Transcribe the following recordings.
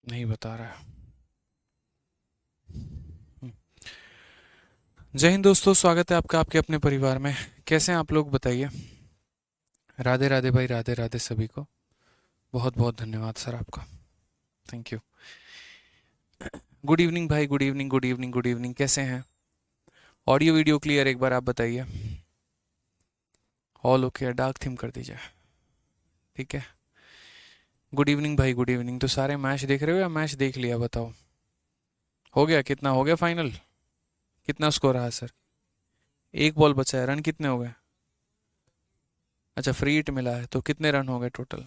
नहीं बता रहा है। जय हिंद दोस्तों, स्वागत है आपका आपके अपने परिवार में। कैसे हैं आप लोग, बताइए। राधे राधे भाई, राधे राधे सभी को। बहुत बहुत धन्यवाद सर आपका। Thank you. गुड इवनिंग भाई, good evening, good evening, good evening. कैसे हैं? ऑडियो वीडियो क्लियर, एक बार आप बताइए। ऑल ओके, डार्क थीम कर दीजिए। ठीक है। गुड इवनिंग भाई, गुड इवनिंग। तो सारे मैच देख रहे हो या मैच देख लिया, बताओ। हो गया? कितना हो गया फाइनल? कितना स्कोर रहा सर? एक बॉल बचा है, रन कितने हो गए? अच्छा, फ्री हिट मिला है, तो कितने रन हो गए टोटल?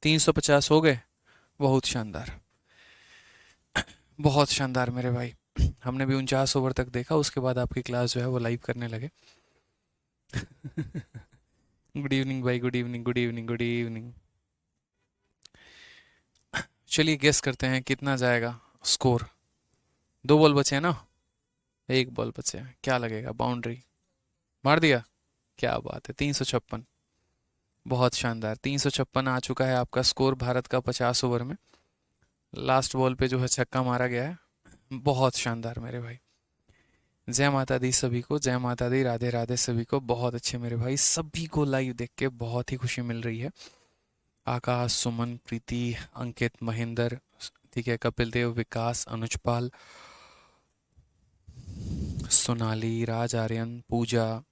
350 हो गए। बहुत शानदार, बहुत शानदार मेरे भाई। हमने भी 49 ओवर तक देखा, उसके बाद आपकी क्लास जो है वो लाइव करने लगे। गुड इवनिंग भाई, good evening, good evening, good evening. चलिए गेस करते हैं कितना जाएगा स्कोर। दो बॉल बचे हैं ना? एक बॉल बचे हैं, क्या लगेगा? बाउंड्री मार दिया? क्या बात है, 356। बहुत शानदार, 356 आ चुका है आपका स्कोर भारत का 50 ओवर में। लास्ट बॉल पे जो है छक्का मारा गया है। बहुत शानदार मेरे भाई। जय माता दी सभी को, जय माता दी, राधे राधे सभी को। बहुत अच्छे मेरे भाई, सभी को लाइव देख के बहुत ही खुशी मिल रही है। आकाश, सुमन, प्रीति, अंकित, महेंद्र, ठीक है, कपिल देव, विकास, अनुजपाल, सोनाली, राज आर्यन, पूजा,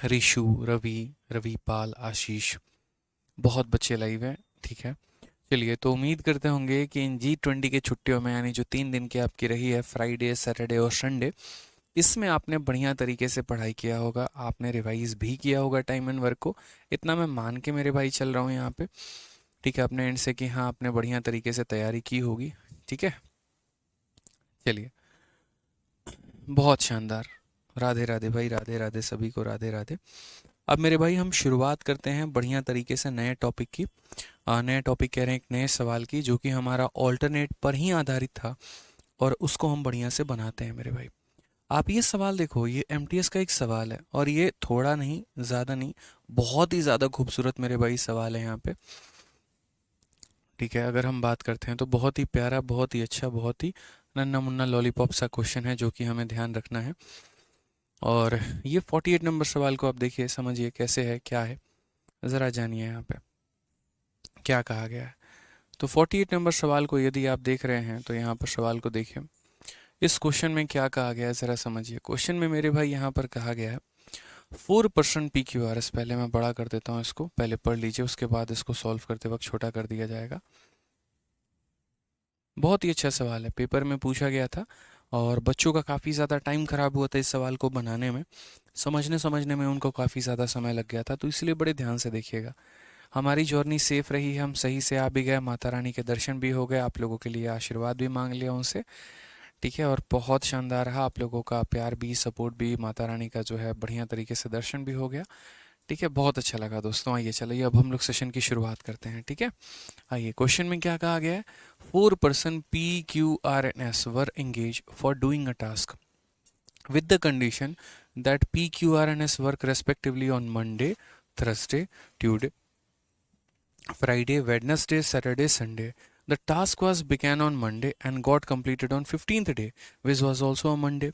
ऋषु, रवि, रविपाल, आशीष। बहुत बच्चे लाइव हैं। ठीक है। चलिए, तो उम्मीद करते होंगे कि इन G20 के छुट्टियों में, यानी जो 3 दिन की आपकी रही है, फ्राइडे, सैटरडे और संडे, इसमें आपने बढ़िया तरीके से पढ़ाई किया होगा, आपने रिवाइज भी किया होगा टाइम एंड वर्क को। इतना मैं मान के मेरे भाई चल रहा हूँ यहाँ पे। ठीक है, अपने एंड से कि हाँ, आपने बढ़िया तरीके से तैयारी की होगी। ठीक है। चलिए, बहुत शानदार। राधे राधे भाई, राधे राधे सभी को, राधे राधे। अब मेरे भाई हम शुरुआत करते हैं बढ़िया तरीके से नए टॉपिक की। नया टॉपिक कह रहे हैं, एक नए सवाल की, जो कि हमारा ऑल्टरनेट पर ही आधारित था, और उसको हम बढ़िया से बनाते हैं मेरे भाई। आप ये सवाल देखो, ये एमटीएस का एक सवाल है, और ये थोड़ा नहीं, ज़्यादा नहीं, बहुत ही ज़्यादा खूबसूरत मेरे भाई सवाल है यहाँ पे। ठीक है, अगर हम बात करते हैं तो बहुत ही प्यारा, बहुत ही अच्छा, बहुत ही नन्ना मुन्ना लॉलीपॉप सा क्वेश्चन है, जो कि हमें ध्यान रखना है। और ये 48 नंबर सवाल को आप देखिए, समझिए कैसे है, क्या है, ज़रा जानिए यहाँ पे क्या कहा गया है। तो 48 नंबर सवाल को यदि आप देख रहे हैं, तो यहाँ पर सवाल को देखिए। इस क्वेश्चन में क्या कहा गया है, ज़रा समझिए। क्वेश्चन में मेरे भाई यहाँ पर कहा गया है 4% पी क्यू आर एस। पहले मैं बड़ा कर देता हूँ इसको, पहले पढ़ लीजिए, उसके बाद इसको सॉल्व करते वक्त छोटा कर दिया जाएगा। बहुत ही अच्छा सवाल है, पेपर में पूछा गया था, और बच्चों का काफ़ी ज़्यादा टाइम ख़राब हुआ था इस सवाल को बनाने में। समझने समझने में उनको काफ़ी ज़्यादा समय लग गया था, तो इसलिए बड़े ध्यान से देखिएगा। हमारी जर्नी सेफ रही, हम सही से आ भी गए, माता रानी के दर्शन भी हो गए, आप लोगों के लिए आशीर्वाद भी मांग लिया उनसे। ठीक है, और बहुत शानदार रहा, आप लोगों का प्यार भी, सपोर्ट भी, माता रानी का जो है बढ़िया तरीके से दर्शन भी हो गया। ठीक है, बहुत अच्छा लगा दोस्तों। आइए चलिए, अब हम लोग सेशन की शुरुआत करते हैं। ठीक है, आइए, क्वेश्चन में क्या कहा गया है? 4% PQRNS were engage for doing a task with the condition that PQRNS work respectively on Monday, Thursday, Tuesday, Friday, Wednesday, Saturday, Sunday. The task was began on Monday and got completed on 15th day, which was also a Monday.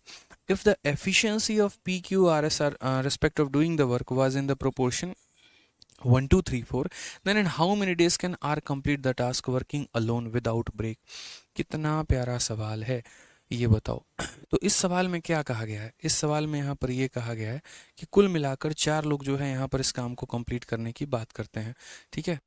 If the efficiency of PQRS respect of doing the work was in the proportion 1 2 3 4, then in how many days can R complete the task working alone without break? कितना प्यारा सवाल है, ये बताओ। तो इस सवाल में क्या कहा गया है? इस सवाल में यहाँ पर ये कहा गया है कि कुल मिलाकर 4 लोग जो है यहाँ पर इस काम को कंप्लीट करने की बात करते हैं। ठीक है।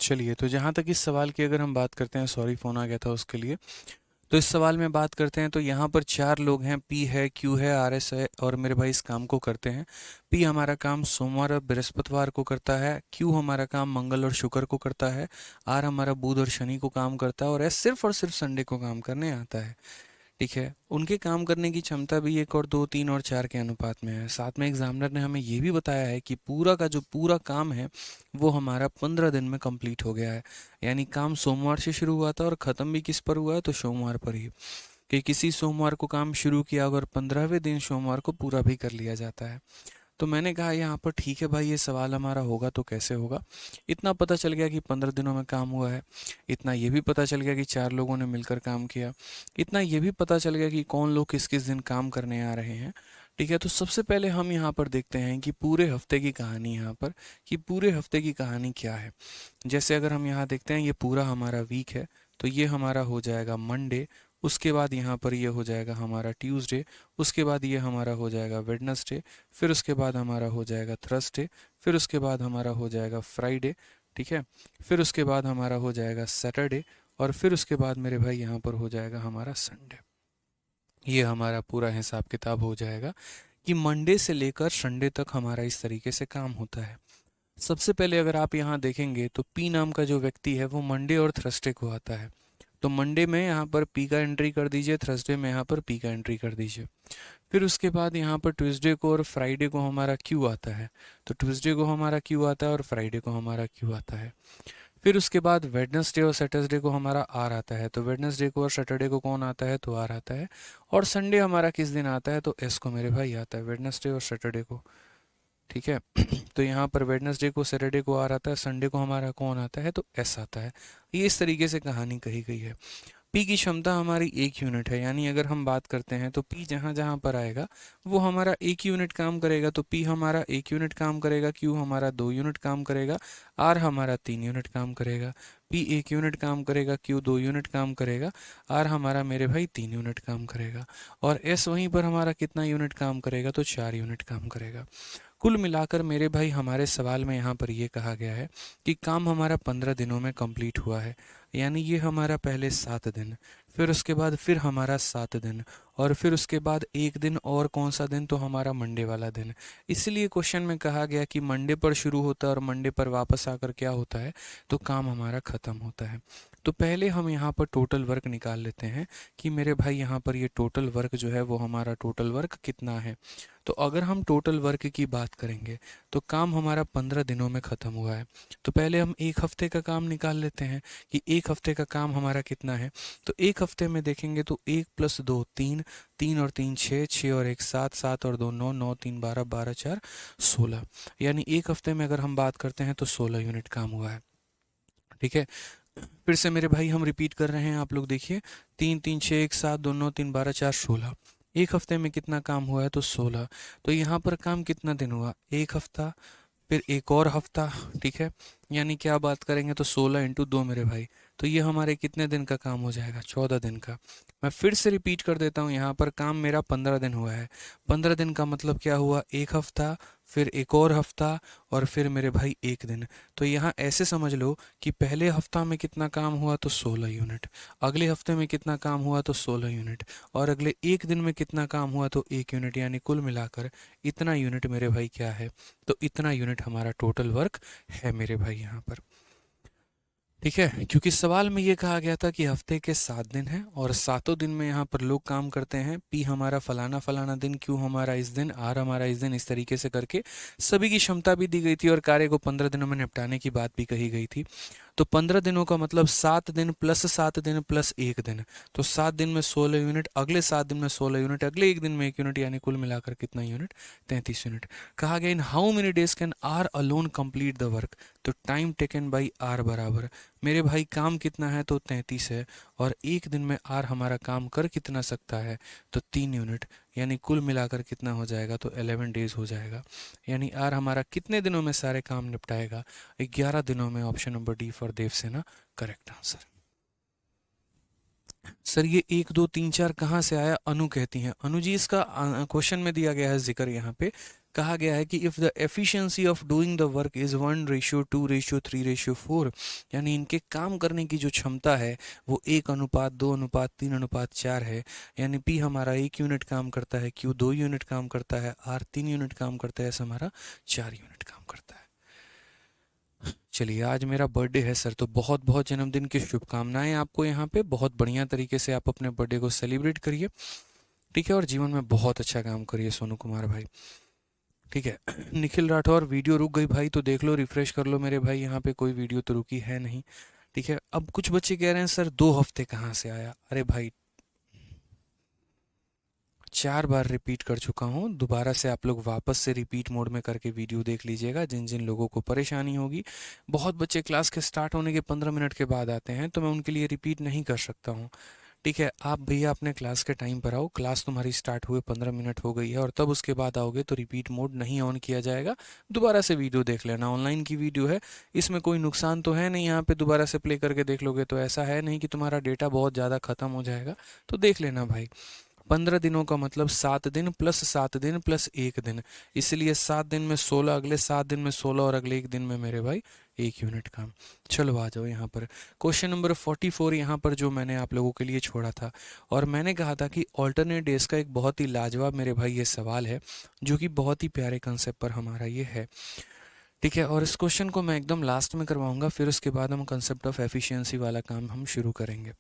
चलिए, तो जहाँ तक इस सवाल की अगर हम बात करते हैं, सॉरी फ़ोन आ गया था उसके लिए। तो इस सवाल में बात करते हैं तो यहाँ पर 4 लोग हैं, पी है, क्यू है, आर एस है और मेरे भाई इस काम को करते हैं। पी हमारा काम सोमवार और बृहस्पतिवार को करता है, क्यू हमारा काम मंगल और शुक्र को करता है, आर हमारा बुध और शनि को काम करता है और एस सिर्फ और सिर्फ संडे को काम करने आता है। ठीक है, उनके काम करने की क्षमता भी 1 और 2, 3 और 4 के अनुपात में है। साथ में एग्जामिनर ने हमें ये भी बताया है कि पूरा का जो पूरा काम है वो हमारा 15 दिन में कंप्लीट हो गया है। यानी काम सोमवार से शुरू हुआ था और ख़त्म भी किस पर हुआ है, तो सोमवार पर ही। कि किसी सोमवार को काम शुरू किया और 15वें दिन सोमवार को पूरा भी कर लिया जाता है। तो मैंने कहा यहाँ पर ठीक है भाई, ये सवाल हमारा होगा तो कैसे होगा। इतना पता चल गया कि 15 दिनों में काम हुआ है, इतना ये भी पता चल गया कि 4 लोगों ने मिलकर काम किया, इतना ये भी पता चल गया कि कौन लोग किस किस दिन काम करने आ रहे हैं। ठीक है, तो सबसे पहले हम यहाँ पर देखते हैं कि पूरे हफ्ते की कहानी यहाँ पर, कि पूरे हफ्ते की कहानी क्या है। जैसे अगर हम यहाँ देखते हैं, ये पूरा हमारा वीक है, तो ये हमारा हो जाएगा मंडे, उसके बाद यहाँ पर ये हो जाएगा हमारा ट्यूसडे, उसके बाद ये हमारा हो जाएगा वेडनेसडे, फिर उसके बाद हमारा हो जाएगा थर्सडे, फिर उसके बाद हमारा हो जाएगा फ्राइडे। ठीक है, फिर उसके बाद हमारा हो जाएगा सैटरडे और फिर उसके बाद मेरे भाई यहाँ पर हो जाएगा हमारा संडे। ये हमारा पूरा हिसाब किताब हो जाएगा कि मंडे से लेकर संडे तक हमारा इस तरीके से काम होता है। सबसे पहले अगर आप यहाँ देखेंगे तो पी नाम का जो व्यक्ति है वो मंडे और थर्सडे को आता है। तो मंडे में यहाँ पर पी का एंट्री कर दीजिए, थर्सडे में यहाँ पर पी का एंट्री कर दीजिए। फिर उसके बाद यहाँ पर ट्यूसडे को और फ्राइडे को हमारा क्यू आता है। तो ट्यूसडे को हमारा क्यू आता है और फ्राइडे को हमारा क्यू आता है। फिर उसके बाद वेडनेसडे और सैटरडे को हमारा आर आता है। तो वेडनेसडे को और सैटरडे को कौन आता है, तो आर आता है। और संडे हमारा किस दिन आता है, तो एस को मेरे भाई आता है, वेडनेसडे और सैटरडे को। ठीक है, तो यहाँ पर वेडनेसडे को सैटरडे को आर आता है, संडे को हमारा कौन आता है, तो एस आता है। ये इस तरीके से कहानी कही गई है। पी की क्षमता हमारी 1 यूनिट है, यानी अगर हम बात करते हैं तो पी जहाँ जहाँ पर आएगा वो हमारा 1 यूनिट काम करेगा। तो पी हमारा 1 यूनिट काम करेगा, क्यू हमारा 2 यूनिट काम करेगा, आर हमारा 3 यूनिट काम करेगा। पी 1 यूनिट काम करेगा, क्यू 2 यूनिट काम करेगा, आर हमारा मेरे भाई 3 यूनिट काम करेगा। और एस वहीं पर हमारा कितना यूनिट काम करेगा, तो 4 यूनिट काम करेगा। कुल मिलाकर मेरे भाई हमारे सवाल में यहाँ पर ये कहा गया है कि काम हमारा 15 दिनों में कंप्लीट हुआ है। यानी ये हमारा पहले 7 दिन, फिर उसके बाद फिर हमारा 7 दिन और फिर उसके बाद 1 दिन और कौन सा दिन, तो हमारा मंडे वाला दिन। इसलिए क्वेश्चन में कहा गया कि मंडे पर शुरू होता है और मंडे पर वापस आकर क्या होता है, तो काम हमारा ख़त्म होता है। तो पहले हम यहाँ पर टोटल वर्क निकाल लेते हैं कि मेरे भाई यहाँ पर ये टोटल वर्क जो है वो हमारा टोटल वर्क कितना है। तो अगर हम टोटल वर्क की बात करेंगे तो काम हमारा 15 दिनों में ख़त्म हुआ है। तो पहले हम 1 हफ्ते का काम निकाल लेते हैं कि 1 हफ्ते का काम हमारा कितना है। तो 1 हफ्ते में देखेंगे तो 1 + 2 3, 3 और 3 6, 6 और 1 7, 7 और 2 9, 9 3 12, 12 4 16। यानी 1 हफ्ते में अगर हम बात करते हैं तो 16 यूनिट काम हुआ है। ठीक है, फिर से मेरे भाई हम रिपीट कर रहे हैं, आप लोग देखिए, 3 3 6 1 7 2 9 3 12 4 16। 1 हफ्ते में कितना काम हुआ है, तो 16। तो यहाँ पर काम कितना दिन हुआ, 1 हफ्ता, फिर एक और हफ्ता। ठीक है, यानी क्या बात करेंगे तो 16 × 2 मेरे भाई, तो ये हमारे कितने दिन का काम हो जाएगा, 14 दिन का। मैं फिर से रिपीट कर देता हूँ, यहाँ पर काम मेरा 15 दिन हुआ है। 15 दिन का मतलब क्या हुआ, 1 हफ्ता, फिर एक और हफ्ता और फिर मेरे भाई 1 दिन। तो यहाँ ऐसे समझ लो कि पहले हफ्ता में कितना काम हुआ, तो 16 यूनिट, अगले हफ्ते में कितना काम हुआ, तो 16 यूनिट, और अगले 1 दिन में कितना काम हुआ, तो 1 यूनिट। यानी कुल मिलाकर इतना यूनिट मेरे भाई क्या है, तो इतना यूनिट हमारा टोटल वर्क है मेरे भाई यहाँ पर। ठीक है, क्योंकि सवाल में ये कहा गया था कि हफ्ते के 7 दिन हैं और 7 दिन में यहाँ पर लोग काम करते हैं। पी हमारा फलाना फलाना दिन, क्यू हमारा इस दिन, आर हमारा इस दिन, इस तरीके से करके सभी की क्षमता भी दी गई थी और कार्य को 15 दिनों में निपटाने की बात भी कही गई थी। तो 15 दिनों का मतलब 7 दिन प्लस 7 दिन प्लस 1 दिन। तो 7 दिन में 16 यूनिट, अगले 7 दिन में 16 यूनिट, अगले 1 दिन में 1 यूनिट, यानी कुल मिलाकर कितना यूनिट, 33 यूनिट। कहा गया in how many days can R alone complete the work. तो टाइम टेकन बाई आर बराबर, मेरे भाई काम कितना है, तो 33 है, और 1 दिन में आर हमारा काम कर कितना सकता है, तो 3 यूनिट। यानी कुल मिलाकर कितना हो जाएगा, तो 11 डेज हो जाएगा। यानी आर हमारा कितने दिनों में सारे काम निपटाएगा, 11 दिनों में। Option number D for Devsena correct answer. Sir ये 1 2 3 4 कहाँ से आया, अनु कहती हैं। अनु जी इसका क्वेश्चन में दिया गया है जिक्र यहाँ पे कहा गया है कि if the efficiency of doing the work is 1:2:3:4, यानी इनके काम करने की जो क्षमता है वो 1:2:3:4 है। यानी पी हमारा 1 यूनिट काम करता है, क्यू 2 यूनिट काम करता है, आर 3 यूनिट काम करता है, एस हमारा 4 यूनिट काम करता है। चलिए, आज मेरा बर्थडे है सर, तो बहुत बहुत जन्मदिन की शुभकामनाएं आपको। यहाँ पे बहुत बढ़िया तरीके से आप अपने बर्थडे को सेलिब्रेट करिए, ठीक है, और जीवन में बहुत अच्छा काम करिए सोनू कुमार भाई, ठीक है। निखिल राठौर, वीडियो रुक गई भाई तो देख लो, रिफ्रेश कर लो मेरे भाई, यहाँ पे कोई वीडियो तो रुकी है नहीं, ठीक है। अब कुछ बच्चे कह रहे हैं सर 2 हफ्ते कहाँ से आया, अरे भाई 4 बार रिपीट कर चुका हूँ, दोबारा से आप लोग वापस से रिपीट मोड में करके वीडियो देख लीजिएगा, जिन जिन लोगों को परेशानी होगी। बहुत बच्चे क्लास के स्टार्ट होने के 15 मिनट के बाद आते हैं, तो मैं उनके लिए रिपीट नहीं कर सकता हूँ, ठीक है। आप भैया अपने क्लास के टाइम पर आओ, क्लास तुम्हारी स्टार्ट हुए 15 मिनट हो गई है और तब उसके बाद आओगे तो रिपीट मोड नहीं ऑन किया जाएगा, दोबारा से वीडियो देख लेना, ऑनलाइन की वीडियो है, इसमें कोई नुकसान तो है नहीं, यहाँ पे दोबारा से प्ले करके देख लोगे तो ऐसा है नहीं कि तुम्हारा डेटा बहुत ज़्यादा ख़त्म हो जाएगा, तो देख लेना भाई। 15 दिनों का मतलब 7 दिन प्लस 1 दिन, इसलिए 7 दिन में 16, अगले 7 दिन में 16 और अगले 1 दिन में मेरे भाई 1 यूनिट काम। चलो आ जाओ यहाँ पर, क्वेश्चन नंबर 44 यहाँ पर जो मैंने आप लोगों के लिए छोड़ा था, और मैंने कहा था कि ऑल्टरनेट डेज का एक बहुत ही लाजवाब मेरे भाई ये सवाल है, जो कि बहुत ही प्यारे कंसेप्ट पर हमारा ये है, ठीक है। और इस क्वेश्चन को मैं एकदम लास्ट में करवाऊंगा, फिर उसके बाद हम कंसेप्ट ऑफ एफिशिएंसी वाला काम हम शुरू करेंगे।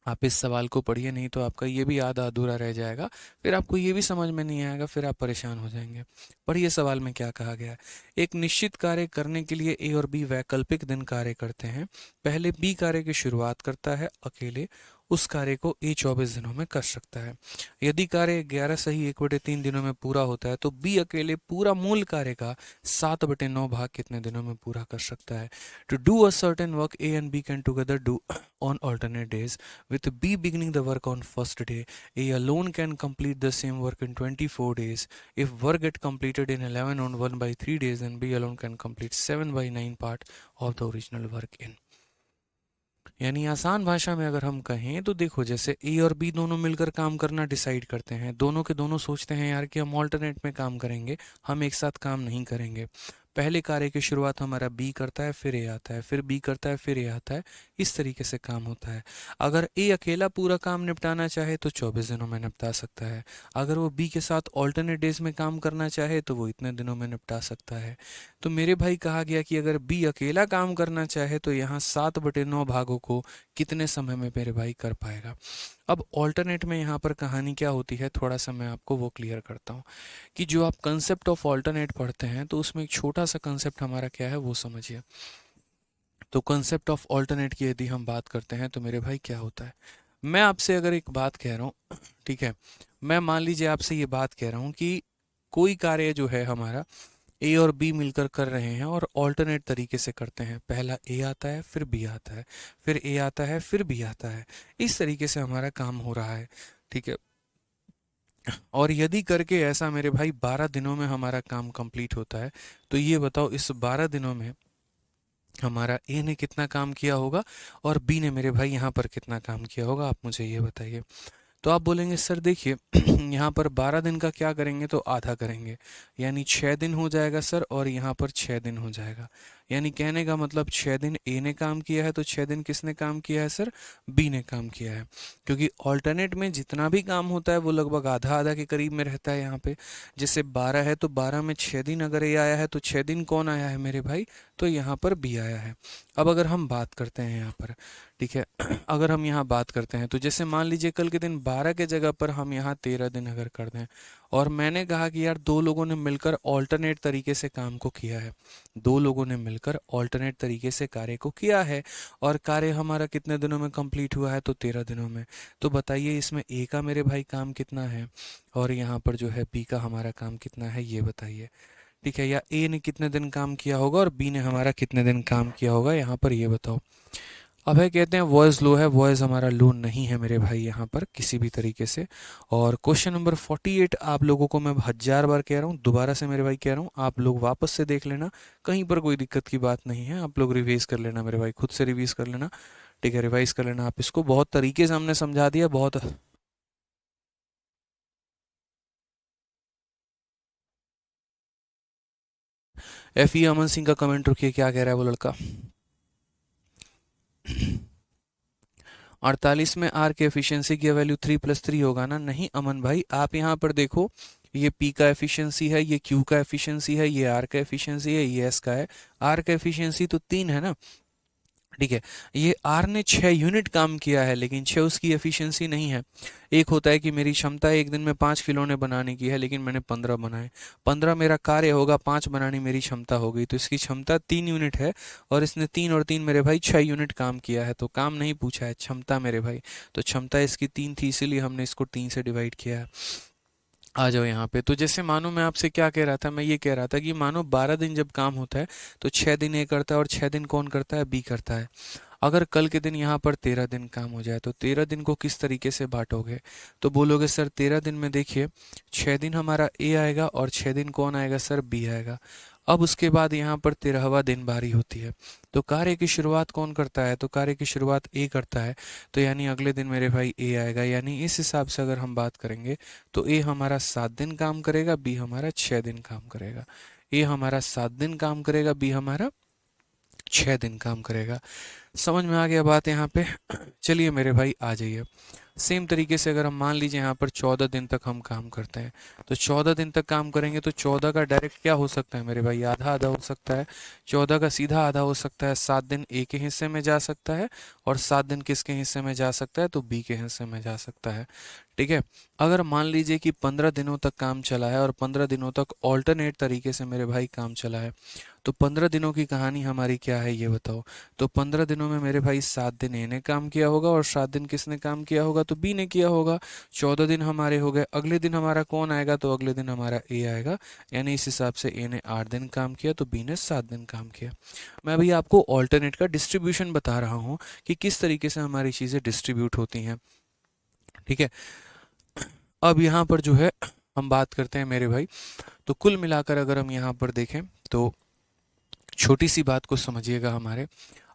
आप इस सवाल को पढ़िए, नहीं तो आपका ये भी आधा अधूरा रह जाएगा, फिर आपको ये भी समझ में नहीं आएगा, फिर आप परेशान हो जाएंगे। पढ़िए सवाल में क्या कहा गया है। एक निश्चित कार्य करने के लिए ए और बी वैकल्पिक दिन कार्य करते हैं। पहले बी कार्य की शुरुआत करता है अकेले, उस कार्य को ए 24 दिनों में कर सकता है। यदि कार्य 11 सही 1/3 दिनों में पूरा होता है तो बी अकेले पूरा मूल कार्य का 7/9 भाग कितने दिनों में पूरा कर सकता है। To do a certain work A and B can together do on alternate days, with B beginning the work on first day. A alone can complete the same work in 24 days. If work get completed in 11 on 1/3 days, then B alone can complete 7/9 part of the original work in. यानी आसान भाषा में अगर हम कहें तो देखो, जैसे ए और बी दोनों मिलकर काम करना डिसाइड करते हैं, दोनों के दोनों सोचते हैं यार कि हम ऑल्टरनेट में काम करेंगे, हम एक साथ काम नहीं करेंगे। पहले कार्य की शुरुआत हमारा बी करता है, फिर ए आता है, फिर बी करता है, फिर ए आता है, इस तरीके से काम होता है। अगर ए अकेला पूरा काम निपटाना चाहे तो 24 दिनों में निपटा सकता है, अगर वो बी के साथ ऑल्टरनेट डेज में काम करना चाहे तो वो इतने दिनों में निपटा सकता है। तो मेरे भाई कहा गया कि अगर बी अकेला काम करना चाहे तो यहाँ 7/9 भागों को कितने समय में मेरे भाई कर पाएगा। अब ऑल्टरनेट में यहाँ पर कहानी क्या होती है, थोड़ा सा मैं आपको वो क्लियर करता हूँ कि जो आप कंसेप्ट ऑफ ऑल्टरनेट पढ़ते हैं तो उसमें एक छोटा सा कंसेप्ट हमारा क्या है वो समझिए। तो कंसेप्ट ऑफ ऑल्टरनेट की यदि हम बात करते हैं तो मेरे भाई क्या होता है, मैं आपसे अगर एक बात कह रहा हूँ, ठीक है, मैं मान लीजिए आपसे ये बात कह रहा हूँ कि कोई कार्य जो है हमारा ए और बी मिलकर कर रहे हैं और ऑल्टरनेट तरीके से करते हैं, पहला ए आता है, फिर बी आता है, फिर ए आता है, फिर बी आता है, इस तरीके से हमारा काम हो रहा है, ठीक है। और यदि करके ऐसा मेरे भाई 12 दिनों में हमारा काम कंप्लीट होता है, तो ये बताओ इस 12 दिनों में हमारा ए ने कितना काम किया होगा और बी ने मेरे भाई यहाँ पर कितना काम किया होगा, आप मुझे ये बताइए। तो आप बोलेंगे सर देखिए यहाँ पर 12 दिन का क्या करेंगे तो आधा करेंगे, यानी 6 दिन हो जाएगा सर, और यहाँ पर 6 दिन हो जाएगा, यानी कहने का मतलब 6 दिन ए ने काम किया है तो 6 दिन किसने काम किया है सर, बी ने काम किया है। क्योंकि ऑल्टरनेट में जितना भी काम होता है वो लगभग आधा आधा के करीब में रहता है। यहाँ पे जैसे 12 है तो 12 में 6 दिन अगर ए आया है तो 6 दिन कौन आया है मेरे भाई, तो यहाँ पर बी आया है। अब अगर हम बात करते हैं यहाँ पर, ठीक है, अगर हम यहाँ बात करते हैं तो जैसे मान लीजिए कल के दिन 12 के जगह पर हम यहाँ 13 दिन अगर कर दें, और मैंने कहा कि यार दो लोगों ने मिलकर ऑल्टरनेट तरीके से काम को किया है, दो लोगों ने मिलकर ऑल्टरनेट तरीके से कार्य को किया है, और कार्य हमारा कितने दिनों में कंप्लीट हुआ है तो 13 दिनों में। तो बताइए इसमें ए का मेरे भाई काम कितना है और यहाँ पर जो है बी का हमारा काम कितना है, ये बताइए, ठीक है। या ए ने कितने दिन काम किया होगा और बी ने हमारा कितने दिन काम किया होगा, यहाँ पर ये बताओ। अभय कहते हैं वॉइस लो है, वॉइस हमारा लो नहीं है मेरे भाई यहाँ पर किसी भी तरीके से। और क्वेश्चन नंबर 48 आप लोगों को मैं 1000 बार कह रहा हूँ, दोबारा से मेरे भाई कह रहा हूँ, आप लोग वापस से देख लेना, कहीं पर कोई दिक्कत की बात नहीं है, आप लोग रिवाइज कर लेना मेरे भाई, खुद से रिवाइज कर लेना, ठीक है, रिवाइज कर लेना आप इसको, बहुत तरीके से हमने समझा दिया, बहुत FE अमन सिंह का कमेंट रुकिए, क्या कह रहा है वो लड़का। 48 में आर के एफिशिएंसी की वैल्यू 3+3 होगा ना? नहीं अमन भाई, आप यहाँ पर देखो, ये P का एफिशिएंसी है, ये Q का एफिशिएंसी है, ये R का एफिशिएंसी है, ये S का है। R का एफिशिएंसी तो 3 है ना, ठीक है। ये R ने 6 यूनिट काम किया है, लेकिन 6 उसकी एफिशिएंसी नहीं है। एक होता है कि मेरी क्षमता एक दिन में 5 खिलौने बनाने की है, लेकिन मैंने 15 बनाए। 15 मेरा कार्य होगा, 5 बनानी मेरी क्षमता हो गई, तो इसकी क्षमता 3 यूनिट है, और इसने 3 और 3 मेरे भाई 6 यूनिट काम किया है। तो काम नहीं पूछा है, क्षमता मेरे भाई। तो क्षमता इसकी 3 थी, इसीलिए हमने इसको 3 से डिवाइड किया है। आ जाओ यहाँ पे। तो जैसे मानो मैं आपसे क्या कह रहा था, मैं ये कह रहा था कि मानो 12 दिन जब काम होता है तो 6 दिन ए करता है, और 6 दिन कौन करता है? बी करता है। अगर कल के दिन यहाँ पर 13 दिन काम हो जाए तो 13 दिन को किस तरीके से बांटोगे? तो बोलोगे सर 13 दिन में देखिए 6 दिन हमारा ए आएगा, और 6 दिन कौन आएगा सर? बी आएगा। अब उसके बाद यहाँ पर 13वां दिन बारी होती है, तो कार्य की शुरुआत कौन करता है? तो कार्य की शुरुआत ए करता है। तो यानी अगले दिन मेरे भाई ए आएगा। यानी इस हिसाब से अगर हम बात करेंगे तो ए हमारा 7 दिन काम करेगा, बी हमारा 6 दिन काम करेगा। ए हमारा 7 दिन काम करेगा, बी हमारा 6 दिन काम करेगा। समझ में आ गया बात यहाँ पे? चलिए मेरे भाई आ जाइए। सेम तरीके से अगर हम मान लीजिए यहाँ पर 14 दिन तक हम काम करते हैं, तो 14 दिन तक काम करेंगे तो 14 का डायरेक्ट क्या हो सकता है मेरे भाई? आधा आधा हो सकता है। 14 का सीधा आधा हो सकता है, 7 दिन ए के हिस्से में जा सकता है, और 7 दिन किसके हिस्से में जा सकता है? तो बी के हिस्से में जा सकता है। ठीक है। अगर मान लीजिए कि 15 दिनों तक काम चला है, और 15 दिनों तक ऑल्टरनेट तरीके से मेरे भाई काम चला है, तो 15 दिनों की कहानी हमारी क्या है ये बताओ? तो 15 दिनों में मेरे भाई 7 दिन ए ने काम किया होगा, और 7 दिन किसने काम किया होगा? तो बी ने किया होगा। 14 दिन हमारे हो गए। अगले दिन हमारा कौन आएगा? तो अगले दिन हमारा ए आएगा। यानी इस हिसाब से ए ने 8 दिन काम किया, तो बी ने 7 दिन काम किया। मैं अभी आपको ऑल्टरनेट का डिस्ट्रीब्यूशन बता रहा हूँ कि किस तरीके से हमारी चीज़ें डिस्ट्रीब्यूट होती हैं। ठीक है। अब यहाँ पर जो है हम बात करते हैं मेरे भाई, तो कुल मिलाकर अगर हम यहाँ पर देखें तो छोटी सी बात को समझिएगा हमारे।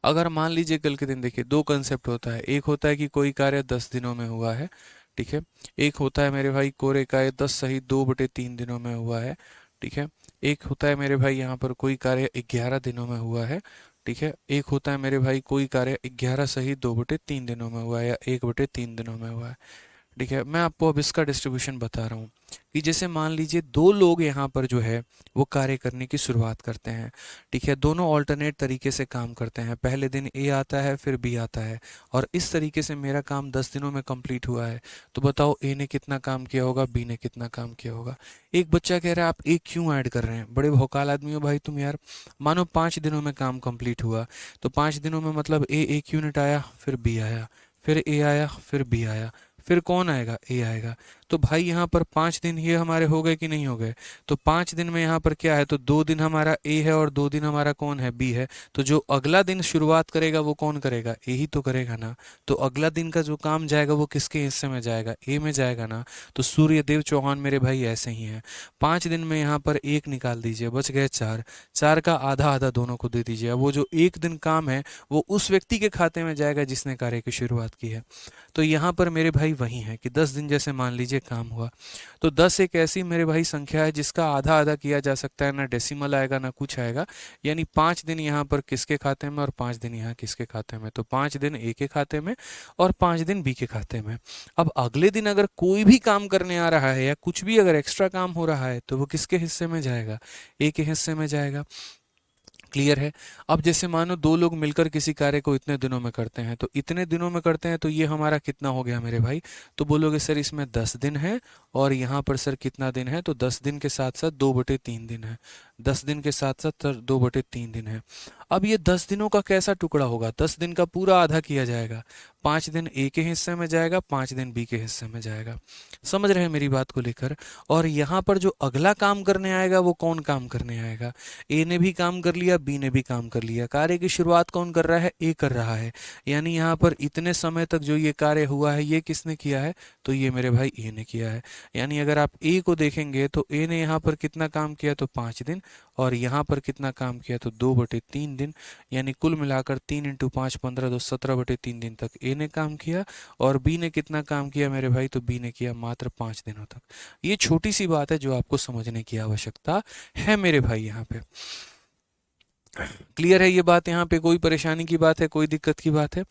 अगर मान लीजिए कल के दिन देखिए, दो कंसेप्ट होता है। एक होता है कि कोई कार्य 10 दिनों में हुआ है, ठीक है। एक होता है मेरे भाई कोरे कार्य 10 सही 2/3 दिनों में हुआ है, ठीक है। एक होता है मेरे भाई यहाँ पर कोई कार्य 11 दिनों में हुआ है, ठीक है। एक होता है मेरे भाई कोई कार्य 11 सही 2/3 दिनों में हुआ है, या 1/3 दिनों में हुआ है, ठीक है। मैं आपको अब इसका डिस्ट्रीब्यूशन बता रहा हूँ कि जैसे मान लीजिए दो लोग यहाँ पर जो है वो कार्य करने की शुरुआत करते हैं, ठीक है। दोनों ऑल्टरनेट तरीके से काम करते हैं। पहले दिन ए आता है, फिर बी आता है, और इस तरीके से मेरा काम 10 दिनों में कंप्लीट हुआ है। तो बताओ ए ने कितना काम किया होगा, बी ने कितना काम किया होगा? एक बच्चा कह रहा है आप ए क्यों ऐड कर रहे हैं? बड़े भौकाल आदमी हो भाई तुम यार। मानो 5 दिनों में काम कंप्लीट हुआ, तो 5 दिनों में मतलब ए एक यूनिट आया, फिर बी आया, फिर ए आया, फिर बी आया, फिर कौन आएगा? ए आएगा। तो भाई यहाँ पर 5 दिन ये हमारे हो गए कि नहीं हो गए? तो 5 दिन में यहाँ पर क्या है? तो 2 दिन हमारा ए है, और 2 दिन हमारा कौन है? बी है। तो जो अगला दिन शुरुआत करेगा वो कौन करेगा? ए ही तो करेगा ना। तो अगला दिन का जो काम जाएगा वो किसके हिस्से में जाएगा? ए में जाएगा ना। तो सूर्यदेव चौहान मेरे भाई ऐसे ही हैं। 5 दिन में यहाँ पर 1 निकाल दीजिए, बच गए 4। 4 का आधा आधा दोनों को दे दीजिए। अब वो जो 1 दिन काम है वो उस व्यक्ति के खाते में जाएगा जिसने कार्य की शुरुआत की है। तो यहाँ पर मेरे भाई वही है कि 10 दिन जैसे मान लीजिए काम हुआ, तो 10 एक ऐसी मेरे भाई संख्या है जिसका आधा आधा किया जा सकता है, ना डेसिमल आएगा ना कुछ आएगा। यानी 5 दिन यहाँ पर किसके खाते में, और 5 दिन यहाँ किसके खाते में? तो 5 दिन ए के खाते में, और 5 दिन बी के खाते में। अब अगले दिन अगर कोई भी काम करने आ रहा है, या कुछ भी अगर एक्स्ट्रा काम हो रहा है, तो वो किसके हिस्से में जाएगा? ए के हिस्से में जाएगा। क्लियर है? अब जैसे मानो दो लोग मिलकर किसी कार्य को इतने दिनों में करते हैं, तो इतने दिनों में करते हैं, तो ये हमारा कितना हो गया मेरे भाई? तो बोलोगे सर इसमें 10 दिन है, और यहाँ पर सर कितना दिन है? तो 10 दिन के साथ साथ 2/3 दिन है। 10 दिन के साथ साथ 2/3 दिन है। अब ये 10 दिनों का कैसा टुकड़ा होगा? 10 दिन का पूरा आधा किया जाएगा। 5 दिन ए के हिस्से में जाएगा, 5 दिन बी के हिस्से में जाएगा। समझ रहे हैं मेरी बात को लेकर? और यहाँ पर जो अगला काम करने आएगा वो कौन काम करने आएगा? ए ने भी काम कर लिया, बी ने भी काम कर लिया। कार्य की शुरुआत कौन कर रहा है? ए कर रहा है। यानी यहाँ पर इतने समय तक जो ये कार्य हुआ है ये किसने किया है? तो ये मेरे भाई ए ने किया है। यानी अगर आप ए को देखेंगे तो ए ने यहाँ पर कितना काम किया? तो 5 दिन। और यहाँ पर कितना काम किया? तो 2/3 दिन। यानी कुल मिलाकर 3 × 5 15 2 17/3 दिन तक ए ने काम किया। और बी ने कितना काम किया मेरे भाई? तो बी ने किया मात्र 5 दिनों तक। ये छोटी सी बात है जो आपको समझने की आवश्यकता है मेरे भाई यहाँ पे। क्लियर है ये बात? यहाँ पे कोई परेशानी की बात है, कोई दिक्कत की बात है?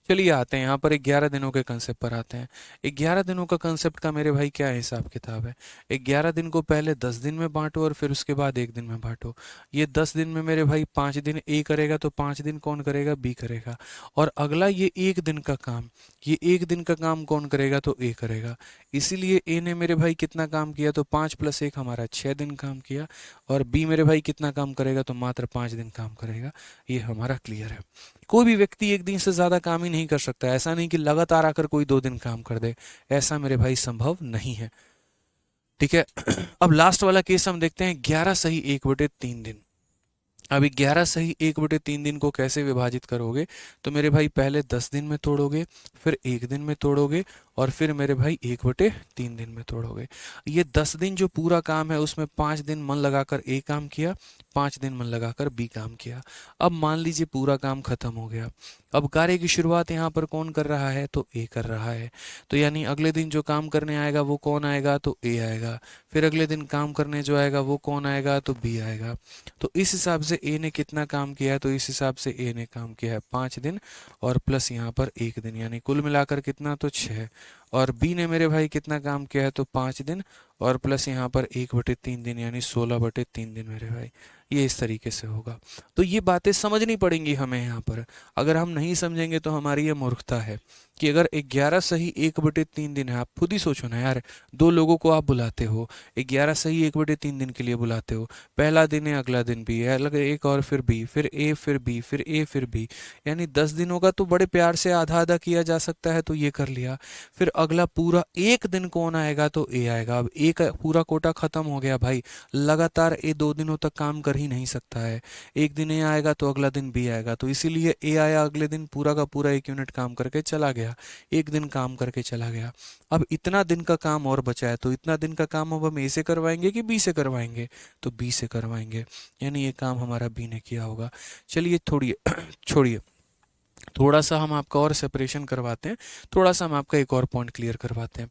चलिए आते हैं यहाँ पर 11 दिनों के कंसेप्ट पर आते हैं। 11 दिनों का कंसेप्ट का मेरे भाई क्या हिसाब किताब है? 11 दिन को पहले 10 दिन में बांटो और फिर उसके बाद एक दिन में बांटो। ये 10 दिन में मेरे भाई 5 दिन ए करेगा तो 5 दिन कौन करेगा? बी करेगा। और अगला ये एक दिन का काम, ये एक दिन का काम कौन करेगा? तो ए करेगा। इसीलिए ए ने मेरे भाई कितना काम किया? तो 5 + 1 हमारा 6 दिन काम किया। और बी मेरे भाई कितना काम करेगा? तो मात्र 5 दिन काम करेगा। ये हमारा क्लियर है। कोई भी व्यक्ति एक दिन से ज़्यादा काम ही नहीं कर सकता। ऐसा नहीं कि लगातार आकर कोई 2 दिन काम कर दे, ऐसा मेरे भाई संभव नहीं है। ठीक है। अब लास्ट वाला केस हम देखते हैं, 11 सही 1/3 दिन। अब 11 सही 1/3 दिन को कैसे विभाजित करोगे? तो मेरे भाई पहले 10 दिन में तोड़ोगे, फिर एक दिन में तोड़ोगे, और फिर मेरे भाई 1/3 दिन में तोड़ोगे। ये 10 दिन जो पूरा काम है उसमें 5 दिन मन लगाकर ए काम किया, 5 दिन मन लगाकर बी काम किया। अब मान लीजिए पूरा काम खत्म हो गया। अब कार्य की शुरुआत यहाँ पर कौन कर रहा है? तो ए कर रहा है। तो यानी अगले दिन जो काम करने आएगा वो कौन आएगा? तो ए आएगा। फिर अगले दिन काम करने जो आएगा वो कौन आएगा? तो बी आएगा। तो इस हिसाब से ए ने कितना काम किया है? तो इस हिसाब से ए ने काम किया है 5 दिन और प्लस यहाँ पर एक दिन, यानी कुल मिलाकर कितना? तो 6। और बी ने मेरे भाई कितना काम किया है? तो 5 दिन और प्लस यहाँ पर 1/3 दिन, यानी 16/3 दिन मेरे भाई। ये इस तरीके से होगा। तो ये बातें समझनी पड़ेंगी हमें यहाँ पर। अगर हम नहीं समझेंगे तो हमारी ये मूर्खता है कि अगर 11 सही 1/3 दिन है, आप खुद ही सोचो ना यार, 2 लोगों को आप बुलाते हो, 11 सही 1/3 दिन के लिए बुलाते हो। पहला दिन है, अगला दिन बी है, अलग एक और फिर बी, फिर ए, फिर बी, फिर ए, फिर बी, यानी 10 दिनों का तो बड़े प्यार से आधा आधा किया जा सकता है। तो ये कर लिया। फिर अगला पूरा एक दिन कौन आएगा? तो ए आएगा। अब ए का पूरा कोटा खत्म हो गया भाई। लगातार ए 2 दिनों तक काम कर ही नहीं सकता है। एक दिन ए आएगा तो अगला दिन बी आएगा, तो इसीलिए ए आया अगले दिन, पूरा का पूरा 1 यूनिट काम करके चला गया, एक दिन काम करके चला गया। अब इतना दिन का काम और बचा है, तो इतना दिन का काम अब हम ए से करवाएंगे कि बी से करवाएंगे? तो बी से करवाएंगे, यानी ये काम हमारा बी ने किया होगा। चलिए थोड़ी छोड़िए, थोड़ा सा हम आपका और सेपरेशन करवाते हैं, थोड़ा सा हम आपका एक और पॉइंट क्लियर करवाते हैं।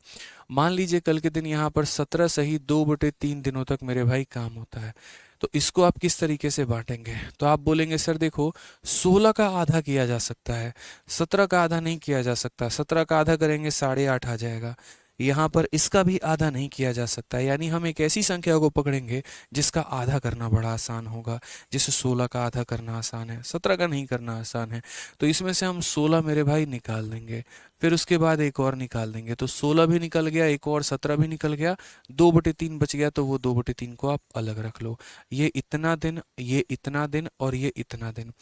मान लीजिए कल के दिन यहाँ पर 17 सही 2/3 दिनों तक मेरे भाई काम होता है। तो इसको आप किस तरीके से बांटेंगे? तो आप बोलेंगे सर देखो, 16 का आधा किया जा सकता है, 17 का आधा नहीं किया जा सकता। 17 का आधा करेंगे 8.5 आ जाएगा। यहाँ पर इसका भी आधा नहीं किया जा सकता, यानी हम एक ऐसी संख्या को पकड़ेंगे जिसका आधा करना बड़ा आसान होगा। जैसे 16 का आधा करना आसान है, 17 का नहीं करना आसान है। तो इसमें से हम 16 मेरे भाई निकाल देंगे, फिर उसके बाद एक और निकाल देंगे, तो 16 भी निकल गया, एक और 17 भी निकल गया, 2/3 बच गया, तो वो 2/3 को आप अलग रख लो। ये इतना दिन, ये इतना दिन और ये इतना दिन।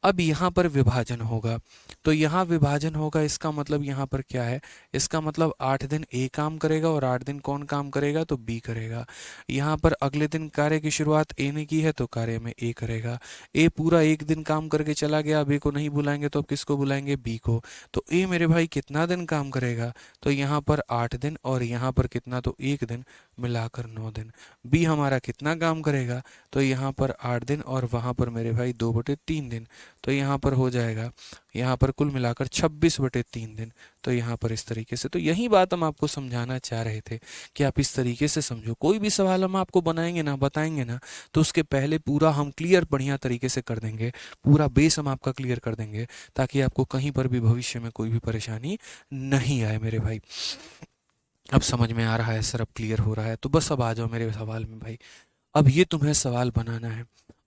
अब यहाँ पर विभाजन होगा, तो यहाँ विभाजन होगा, इसका मतलब यहाँ पर क्या है? इसका मतलब 8 दिन ए काम करेगा और 8 दिन कौन काम करेगा? तो बी करेगा। यहाँ पर अगले दिन कार्य की शुरुआत ए ने की है तो कार्य में ए करेगा। ए पूरा एक दिन काम करके चला गया, अब ए को नहीं बुलाएंगे तो अब किसको बुलाएंगे? बी को। तो ए मेरे भाई कितना दिन काम करेगा? तो यहाँ पर 8 दिन और यहाँ पर कितना? तो एक दिन, मिलाकर 9 दिन। बी हमारा कितना काम करेगा? तो यहाँ पर 8 दिन और वहाँ पर मेरे भाई 2/3 दिन, तो यहाँ पर हो जाएगा, यहाँ पर कुल मिलाकर 26/3 दिन। तो यहाँ पर इस तरीके से, तो यही बात हम आपको समझाना चाह रहे थे कि आप इस तरीके से समझो। कोई भी सवाल हम आपको बनाएंगे ना, बताएंगे ना, तो उसके पहले पूरा हम क्लियर बढ़िया तरीके से कर देंगे, पूरा बेस हम आपका क्लियर कर देंगे, ताकि आपको कहीं पर भी भविष्य में कोई भी परेशानी नहीं आए मेरे भाई। अब समझ में आ रहा है सर, अब क्लियर हो रहा है, तो बस अब आ जाओ मेरे सवाल में भाई। अब ये तुम्हें सवाल बनाना है।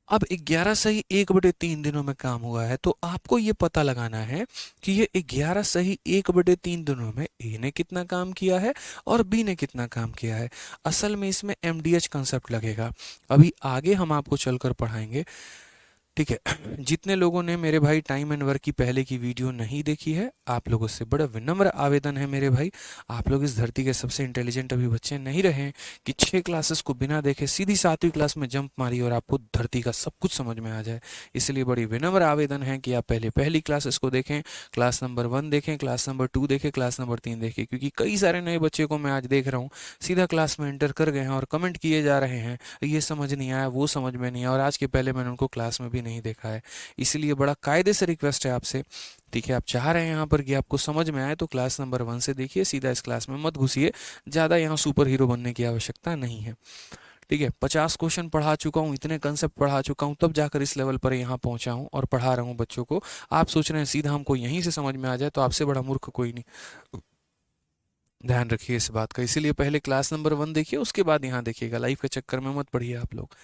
अब 11 सही 1/3 दिनों में काम हुआ है, तो आपको ये पता लगाना है कि ये 11 सही 1/3 दिनों में ए ने कितना काम किया है और बी ने कितना काम किया है। असल में इसमें एमडीएच कंसेप्ट लगेगा, अभी आगे हम आपको चलकर पढ़ाएंगे। ठीक है। जितने लोगों ने मेरे भाई टाइम एंड वर्क की पहले की वीडियो नहीं देखी है, आप लोगों से बड़ा विनम्र आवेदन है मेरे भाई, आप लोग इस धरती के सबसे इंटेलिजेंट अभी बच्चे नहीं रहे कि 6 क्लासेस को बिना देखे सीधी 7वीं क्लास में जंप मारी और आपको धरती का सब कुछ समझ में आ जाए। इसलिए बड़ी विनम्र आवेदन है कि आप पहले पहली क्लासेस को देखें, क्लास नंबर 1 देखें, क्लास नंबर 2 देखें, क्लास नंबर 3 देखें, क्योंकि कई सारे नए बच्चे को मैं आज देख रहा हूँ सीधा क्लास में एंटर कर गए हैं और कमेंट किए जा रहे हैं, ये समझ नहीं आया, वो समझ में नहीं आया, और आज के पहले मैंने उनको क्लास में भी नहीं देखा है। इसलिए बड़ा कायदे से रिक्वेस्ट है आपसे, ठीक है, आप चाह रहे हैं यहाँ पर कि आपको समझ में आए तो क्लास नंबर 1 से देखिए, सीधा इस क्लास में मत घुसिए, ज़्यादा यहाँ सुपर हीरो बनने की आवश्यकता नहीं है। ठीक है, 50 क्वेश्चन पढ़ा चुका हूँ, इतने कंसेप्ट पढ़ा चुका हूँ, तब जाकर इस लेवल पर यहाँ पहुँचा हूँ और पढ़ा रहा हूँ बच्चों को। आप सोच रहे हैं सीधा हमको यहीं से समझ में आ जाए, तो आपसे बड़ा मूर्ख कोई नहीं। ध्यान रखिए इस बात का, इसीलिए पहले क्लास नंबर 1 देखिए, उसके बाद यहाँ देखिएगा। लाइफ के चक्कर में मत पढ़िए आप लोग,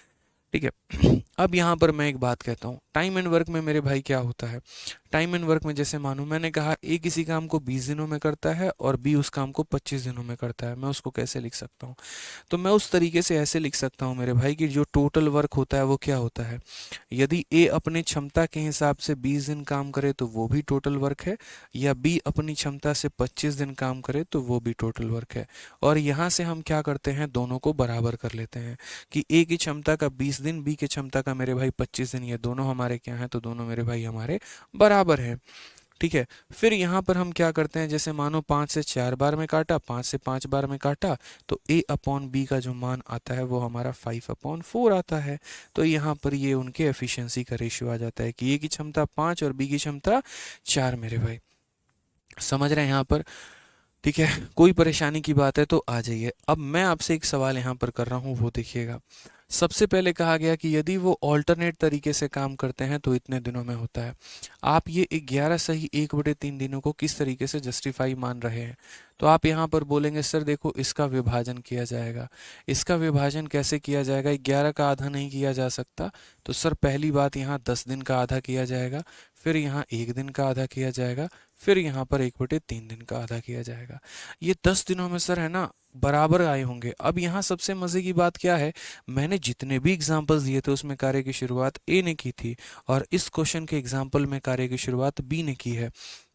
ठीक है। अब यहाँ पर मैं एक बात कहता हूँ, टाइम एंड वर्क में मेरे भाई क्या होता है। टाइम एंड वर्क में जैसे मानो मैंने कहा ए किसी काम को 20 दिनों में करता है और बी उस काम को 25 दिनों में करता है, मैं उसको कैसे लिख सकता हूँ। तो मैं उस तरीके से ऐसे लिख सकता हूँ मेरे भाई कि जो टोटल वर्क होता है वो क्या होता है। यदि ए अपनी क्षमता के हिसाब से 20 दिन काम करे तो वो भी टोटल वर्क है, या बी अपनी क्षमता से 25 दिन काम करे तो वो भी टोटल वर्क है। और यहाँ से हम क्या करते हैं, दोनों को बराबर कर लेते हैं कि ए की क्षमता का 20 दिन, बी की क्षमता का मेरे भाई 25 दिन, ये दोनों हमारे क्या हैं, तो दोनों मेरे भाई हमारे बराबर हैं। ठीक है, फिर यहाँ पर हम क्या करते हैं, जैसे मानो 5 से 4 बार में काटा, 5 से 5 बार में काटा, तो a अपॉन बी का जो मान आता है वो हमारा 5/4 आता है। तो यहाँ पर ये उनके एफिशिएंसी का रेशियो आ जाता है कि a की क्षमता 5 और b की क्षमता 4 मेरे भाई। समझ रहे हैं यहाँ पर, ठीक है। कोई परेशानी की बात है तो आ जाइए। अब मैं आपसे एक सवाल यहाँ पर कर रहा हूँ, वो देखिएगा। सबसे पहले कहा गया कि यदि वो ऑल्टरनेट तरीके से काम करते हैं तो इतने दिनों में होता है। आप ये 11 सही 1/3 दिनों को किस तरीके से जस्टिफाई मान रहे हैं। तो आप यहाँ पर बोलेंगे सर देखो इसका विभाजन किया जाएगा। इसका विभाजन कैसे किया जाएगा, 11 का आधा नहीं किया जा सकता। तो सर पहली बात यहाँ 10 दिन का आधा किया जाएगा, फिर यहाँ 1 दिन का आधा किया जाएगा, फिर यहाँ पर 1/3 दिन का आधा किया जाएगा। ये 10 दिनों में सर है ना बराबर आए होंगे। अब यहाँ सबसे मजे की बात क्या है, मैंने जितने भी एग्जाम्पल्स दिए थे उसमें कार्य की शुरुआत ए ने की थी, और इस क्वेश्चन के एग्जाम्पल में कार्य की शुरुआत बी ने की है।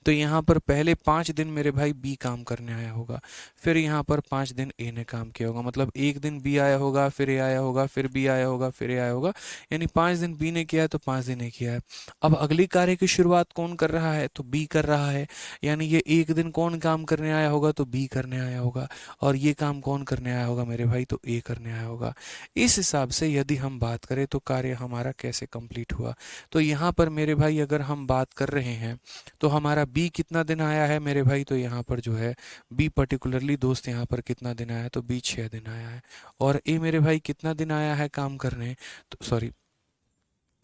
तो यहाँ पर पहले 5 दिन मेरे भाई बी काम करने आया होगा, फिर यहाँ पर 5 दिन ए ने काम किया होगा, मतलब 1 दिन बी आया होगा, फिर ए आया होगा, फिर बी आया होगा, फिर ए आया होगा, यानी 5 दिन बी ने किया है तो 5 दिन ए किया है। अब अगली कार्य की शुरुआत कौन कर रहा है, तो बी कर रहा है, यानी ये 1 दिन कौन काम करने आया होगा, तो बी करने आया होगा, और ये काम कौन करने आया होगा मेरे भाई, तो ए करने आया होगा। इस हिसाब से यदि हम बात करें तो कार्य हमारा कैसे कंप्लीट हुआ। तो यहाँ पर मेरे भाई अगर हम बात कर रहे हैं तो हमारा बी कितना दिन आया है मेरे भाई, तो यहाँ पर जो है बी पर्टिकुलरली दोस्त यहाँ पर कितना दिन आया है, तो बी 6 दिन आया है। और ए मेरे भाई कितना दिन आया है काम करने, तो सॉरी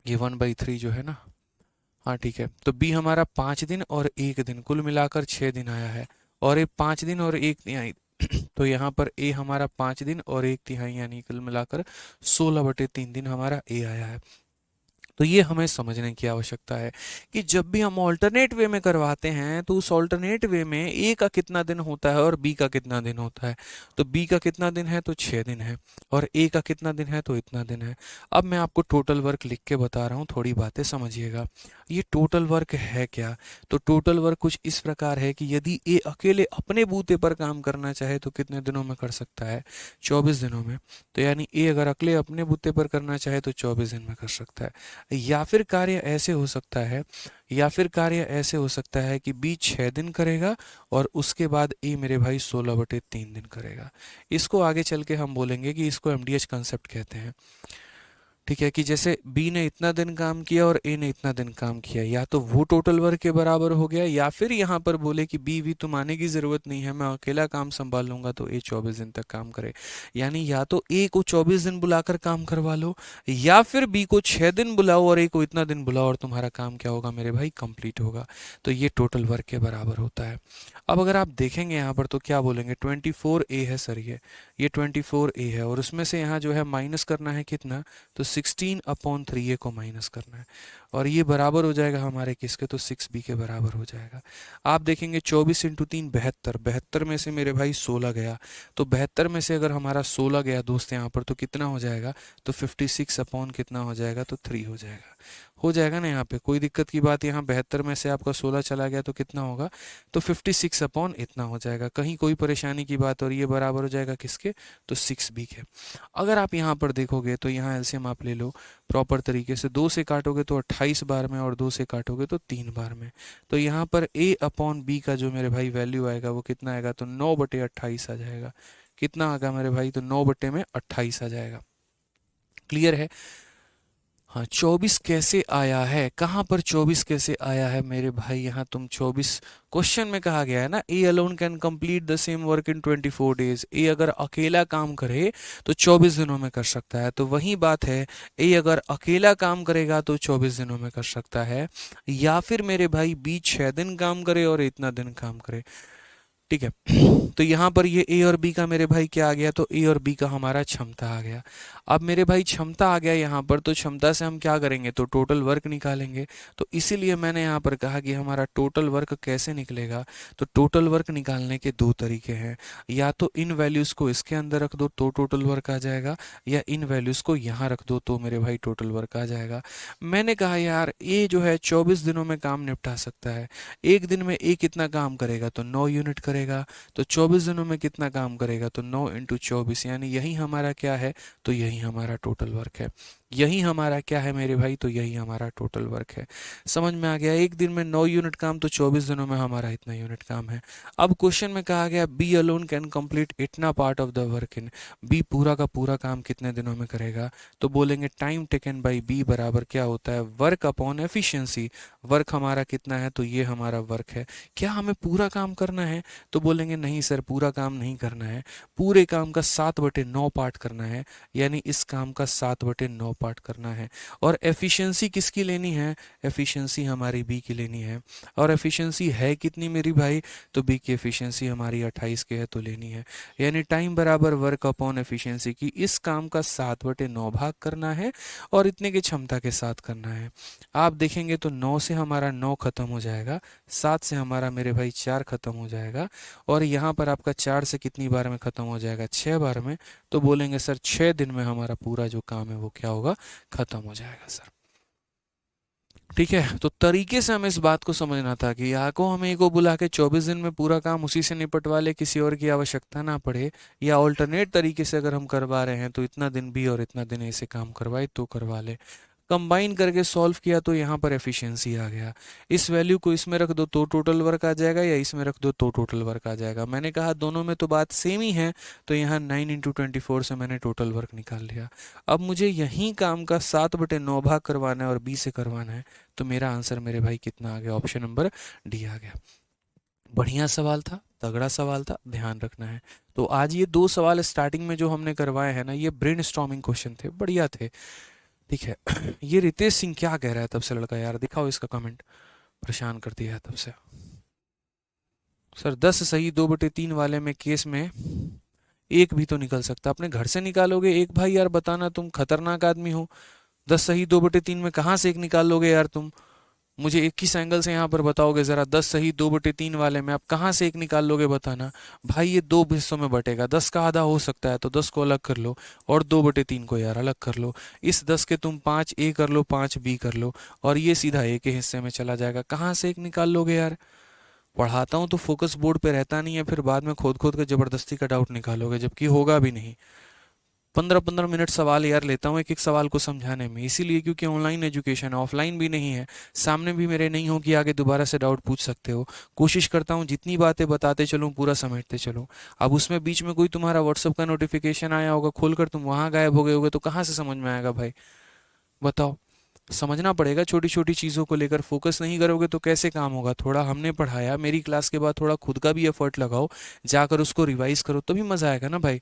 ये 1/3 जो है ना, हाँ ठीक है, तो बी हमारा 5 दिन और 1 दिन, कुल मिलाकर 6 दिन आया है। और ए 5 दिन और 1 तिहाई तो यहाँ पर ए हमारा 5 दिन और 1 तिहाई यानी कुल मिलाकर 16/3 दिन हमारा ए आया है। तो ये हमें समझने की आवश्यकता है कि जब भी हम ऑल्टरनेट वे में करवाते हैं तो उस ऑल्टरनेट वे में ए का कितना दिन होता है और बी का कितना दिन होता है। तो बी का कितना दिन है, तो 6 दिन है, और ए का कितना दिन है, तो इतना दिन है। अब मैं आपको टोटल वर्क लिख के बता रहा हूँ, थोड़ी बातें समझिएगा। ये टोटल वर्क है क्या, तो टोटल वर्क कुछ इस प्रकार है कि यदि ए अकेले अपने बूते पर काम करना चाहे तो कितने दिनों में कर सकता है, 24 दिनों में। तो यानी ए अगर अकेले अपने बूते पर करना चाहे तो 24 दिन में कर सकता है। या फिर कार्य ऐसे हो सकता है, या फिर कार्य ऐसे हो सकता है कि बी 6 दिन करेगा और उसके बाद ए मेरे भाई 16/3 दिन करेगा। इसको आगे चल के हम बोलेंगे कि इसको एमडीएच कंसेप्ट कहते हैं। ठीक है, कि जैसे बी ने इतना दिन काम किया और ए ने इतना दिन काम किया, या तो वो टोटल वर्क के बराबर हो गया, या फिर यहाँ पर बोले कि बी भी तुम आने की ज़रूरत नहीं है, मैं अकेला काम संभाल लूंगा, तो ए 24 दिन तक काम करे। यानी या तो ए को 24 दिन बुलाकर काम करवा लो, या फिर बी को 6 दिन बुलाओ और ए को इतना दिन बुलाओ, और तुम्हारा काम क्या होगा मेरे भाई, कंप्लीट होगा। तो ये टोटल वर्क के बराबर होता है। अब अगर आप देखेंगे यहाँ पर तो क्या बोलेंगे, 24A है सर, ये 24A है, और उसमें से यहाँ जो है माइनस करना है कितना, तो 16/3A को माइनस करना है, और ये बराबर हो जाएगा हमारे किसके, तो 6B के बराबर हो जाएगा। आप देखेंगे 24 × 3 72, 72 में से मेरे भाई 16 गया, तो 72 में से अगर हमारा 16 गया दोस्त यहाँ पर तो कितना हो जाएगा, तो 56 अपॉन कितना हो जाएगा, तो 3 हो जाएगा ना। यहाँ पे कोई दिक्कत की बात, यहाँ 72 में से आपका 16 चला गया तो कितना होगा, तो 56 अपॉन इतना हो जाएगा, कहीं कोई परेशानी की बात, और ये बराबर हो जाएगा किसके, तो 6B के। अगर आप यहाँ पर देखोगे तो यहाँ एलसीएम आप ले लो प्रॉपर तरीके से, 2 से काटोगे तो 28 बार में, और 2 से काटोगे तो 3 बार में। तो यहाँ पर a अपॉन बी का जो मेरे भाई वैल्यू आएगा वो कितना आएगा, तो 9/28 आ जाएगा। कितना आएगा मेरे भाई, तो 9/28 आ जाएगा। क्लियर है। हाँ 24 कैसे आया है, कहाँ पर 24 कैसे आया है मेरे भाई, यहाँ तुम 24 क्वेश्चन में कहा गया है ना, A alone can complete the same work in 24 days. A अगर अकेला काम करे तो 24 दिनों में कर सकता है, तो वही बात है, ए अगर अकेला काम करेगा तो 24 दिनों में कर सकता है, या फिर मेरे भाई बी 6 दिन काम करे और इतना दिन काम करे। ठीक है। तो यहाँ पर ये ए और बी का मेरे भाई क्या आ गया, तो ए और बी का हमारा क्षमता आ गया। अब मेरे भाई क्षमता आ गया यहाँ पर, तो क्षमता से हम क्या करेंगे, तो टोटल वर्क निकालेंगे। तो इसीलिए मैंने यहाँ पर कहा कि हमारा टोटल वर्क कैसे निकलेगा, तो टोटल वर्क निकालने के दो तरीके हैं, या तो इन वैल्यूज़ को इसके अंदर रख दो तो टोटल वर्क आ जाएगा, या इन वैल्यूज़ को यहाँ रख दो तो मेरे भाई टोटल वर्क आ जाएगा। मैंने कहा यार ए जो है 24 दिनों में काम निपटा सकता है, एक दिन में ए कितना काम करेगा, तो 9 यूनिट करेगा, तो 24 दिनों में कितना काम करेगा, तो 9 इंटू 24, यानी यही हमारा क्या है, तो यही हमारा टोटल वर्क है। यही हमारा क्या है मेरे भाई, तो यही हमारा टोटल वर्क है। समझ में आ गया, एक दिन में 9 यूनिट काम, तो 24 दिनों में हमारा इतना यूनिट काम है। अब क्वेश्चन में कहा गया बी अलोन कैन कंप्लीट इतना part of the work in, B पूरा का पूरा काम कितने दिनों में करेगा, तो बोलेंगे टाइम टेकन बाई बी बराबर क्या होता है, वर्क अपॉन एफिशिएंसी। वर्क हमारा कितना है, तो ये हमारा वर्क है। क्या हमें पूरा काम करना है, तो बोलेंगे नहीं सर पूरा काम नहीं करना है, पूरे काम का 7/9 पार्ट करना है, यानी इस काम का 7/9 पार्ट करना है। और एफिशिएंसी किसकी लेनी है, एफिशिएंसी हमारी बी की लेनी है। और एफिशिएंसी है कितनी मेरी भाई, तो बी की एफिशिएंसी हमारी 28 की है, तो लेनी है। यानी टाइम बराबर वर्क अपॉन एफिशिएंसी की इस काम का 7/9 भाग करना है और इतने की क्षमता के साथ करना है। आप देखेंगे तो 9 से हमारा 9 खत्म हो जाएगा, 7 से हमारा मेरे भाई 4 खत्म हो जाएगा, और यहाँ पर आपका 4 से कितनी बार में खत्म हो जाएगा, 6 बार में। तो बोलेंगे सर 6 दिन में हमारा पूरा जो काम है वो क्या होगा, खत्म हो जाएगा सर। ठीक है, तो तरीके से हमें इस बात को समझना था कि या को हमें को बुला के 24 दिन में पूरा काम उसी से निपटवा ले, किसी और की आवश्यकता ना पड़े, या ऑल्टरनेट तरीके से अगर हम करवा रहे हैं तो इतना दिन बी और इतना दिन ए से काम करवाए तो करवा ले। कंबाइन करके सॉल्व किया तो यहाँ पर एफिशिएंसी आ गया। इस वैल्यू को इसमें रख दो तो टोटल वर्क आ जाएगा, या इसमें रख दो तो टोटल वर्क आ जाएगा। मैंने कहा दोनों में तो बात सेम ही है, तो यहाँ 9 इंटू 24 से मैंने टोटल वर्क निकाल लिया। अब मुझे यही काम का 7/9 भाग करवाना है और बी से करवाना है, तो मेरा आंसर मेरे भाई कितना आ गया, ऑप्शन नंबर डी आ गया। बढ़िया सवाल था, तगड़ा सवाल था, ध्यान रखना है। तो आज ये दो सवाल स्टार्टिंग में जो हमने करवाए हैं ना, ये ब्रेनस्टॉर्मिंग क्वेश्चन थे, बढ़िया थे। ठीक है। ये रितेश सिंह क्या कह रहा है तब से लड़का, यार दिखाओ इसका कमेंट, परेशान कर दिया है तब से। सर 10 सही 2/3 वाले में केस में एक भी तो निकल सकता, अपने घर से निकालोगे एक भाई, यार बताना, तुम खतरनाक आदमी हो। 10 सही 2/3 में कहाँ से एक निकाल लोगे यार तुम, मुझे 21 एंगल से यहाँ पर बताओगे जरा, 10 सही 2/3 वाले में आप कहाँ से एक निकाल लोगे बताना। भाई ये दो हिस्सों में बटेगा, 10 का आधा हो सकता है, तो 10 को अलग कर लो और 2/3 को यार अलग कर लो। इस 10 के तुम 5 ए कर लो, 5 बी कर लो, और ये सीधा ए के हिस्से में चला जाएगा। कहाँ से एक निकाल लोगे यार, पढ़ाता हूँ तो फोकस बोर्ड पे रहता नहीं है, फिर बाद में खोद खोद के जबरदस्ती का डाउट निकालोगे, जबकि होगा भी नहीं। 15-15 मिनट सवाल यार लेता हूँ एक एक सवाल को समझाने में, इसीलिए क्योंकि ऑनलाइन एजुकेशन है, ऑफलाइन भी नहीं है, सामने भी मेरे नहीं हो कि आगे दोबारा से डाउट पूछ सकते हो। कोशिश करता हूँ जितनी बातें बताते चलूँ पूरा समेटते चलूँ। अब उसमें बीच में कोई तुम्हारा व्हाट्सअप का नोटिफिकेशन आया होगा, खोलकर तुम वहाँ गायब हो गए होगे, तो कहाँ से समझ में आएगा भाई, बताओ। समझना पड़ेगा, छोटी छोटी चीज़ों को लेकर फोकस नहीं करोगे तो कैसे काम होगा। थोड़ा हमने पढ़ाया, मेरी क्लास के बाद थोड़ा खुद का भी एफर्ट लगाओ, जाकर उसको रिवाइज करो, तभी मज़ा आएगा ना भाई।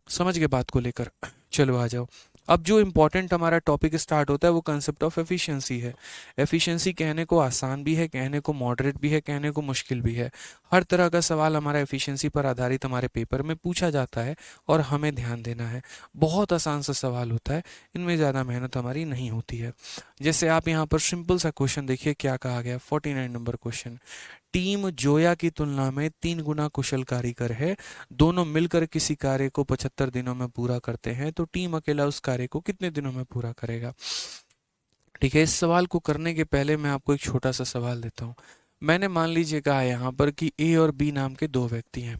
समझ गए बात को लेकर, चलो आ जाओ। अब जो इम्पोर्टेंट हमारा टॉपिक स्टार्ट होता है वो कंसेप्ट ऑफ एफिशिएंसी है। एफिशिएंसी कहने को आसान भी है, कहने को मॉडरेट भी है, कहने को मुश्किल भी है। हर तरह का सवाल हमारा एफिशिएंसी पर आधारित हमारे पेपर में पूछा जाता है और हमें ध्यान देना है। बहुत आसान सा सवाल होता है, इनमें ज़्यादा मेहनत हमारी नहीं होती है। जैसे आप यहाँ पर सिंपल सा क्वेश्चन देखिए क्या कहा गया, 49 नंबर क्वेश्चन। टीम जोया की तुलना में 3 गुना कुशल कारीगर है, दोनों मिलकर किसी कार्य को 75 दिनों में पूरा करते हैं, तो टीम अकेला उस कार्य को कितने दिनों में पूरा करेगा। ठीक है, इस सवाल को करने के पहले मैं आपको एक छोटा सा सवाल देता हूँ। मैंने मान लीजिए कहा यहाँ पर कि ए और बी नाम के दो व्यक्ति हैं,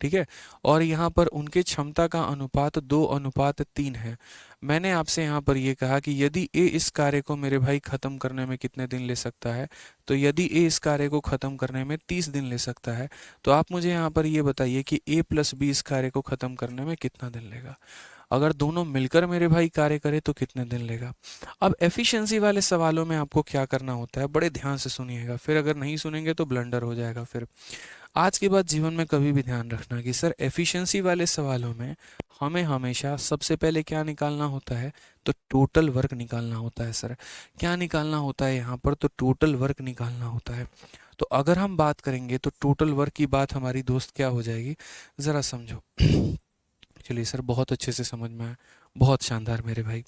ठीक है, और यहाँ पर उनके क्षमता का अनुपात 2:3 है। मैंने आपसे यहाँ पर ये कहा कि यदि ए इस कार्य को मेरे भाई ख़त्म करने में कितने दिन ले सकता है, तो यदि ए इस कार्य को ख़त्म करने में 30 दिन ले सकता है, तो आप मुझे यहाँ पर ये बताइए कि ए प्लस बी इस कार्य को ख़त्म करने में कितना दिन लेगा। अगर दोनों मिलकर मेरे भाई कार्य करे तो कितने दिन लेगा। अब एफिशिएंसी वाले सवालों में आपको क्या करना होता है, बड़े ध्यान से सुनिएगा, फिर अगर नहीं सुनेंगे तो ब्लंडर हो जाएगा। फिर आज के बाद जीवन में कभी भी ध्यान रखना कि सर एफिशिएंसी वाले सवालों में हमें हमेशा सबसे पहले क्या निकालना होता है, तो टोटल वर्क निकालना होता है। सर क्या निकालना होता है यहाँ पर, तो टोटल वर्क निकालना होता है। तो अगर हम बात करेंगे तो टोटल वर्क की बात हमारी दोस्त क्या हो जाएगी, ज़रा समझो। चलिए सर, बहुत अच्छे से समझ में आया, बहुत शानदार मेरे भाई।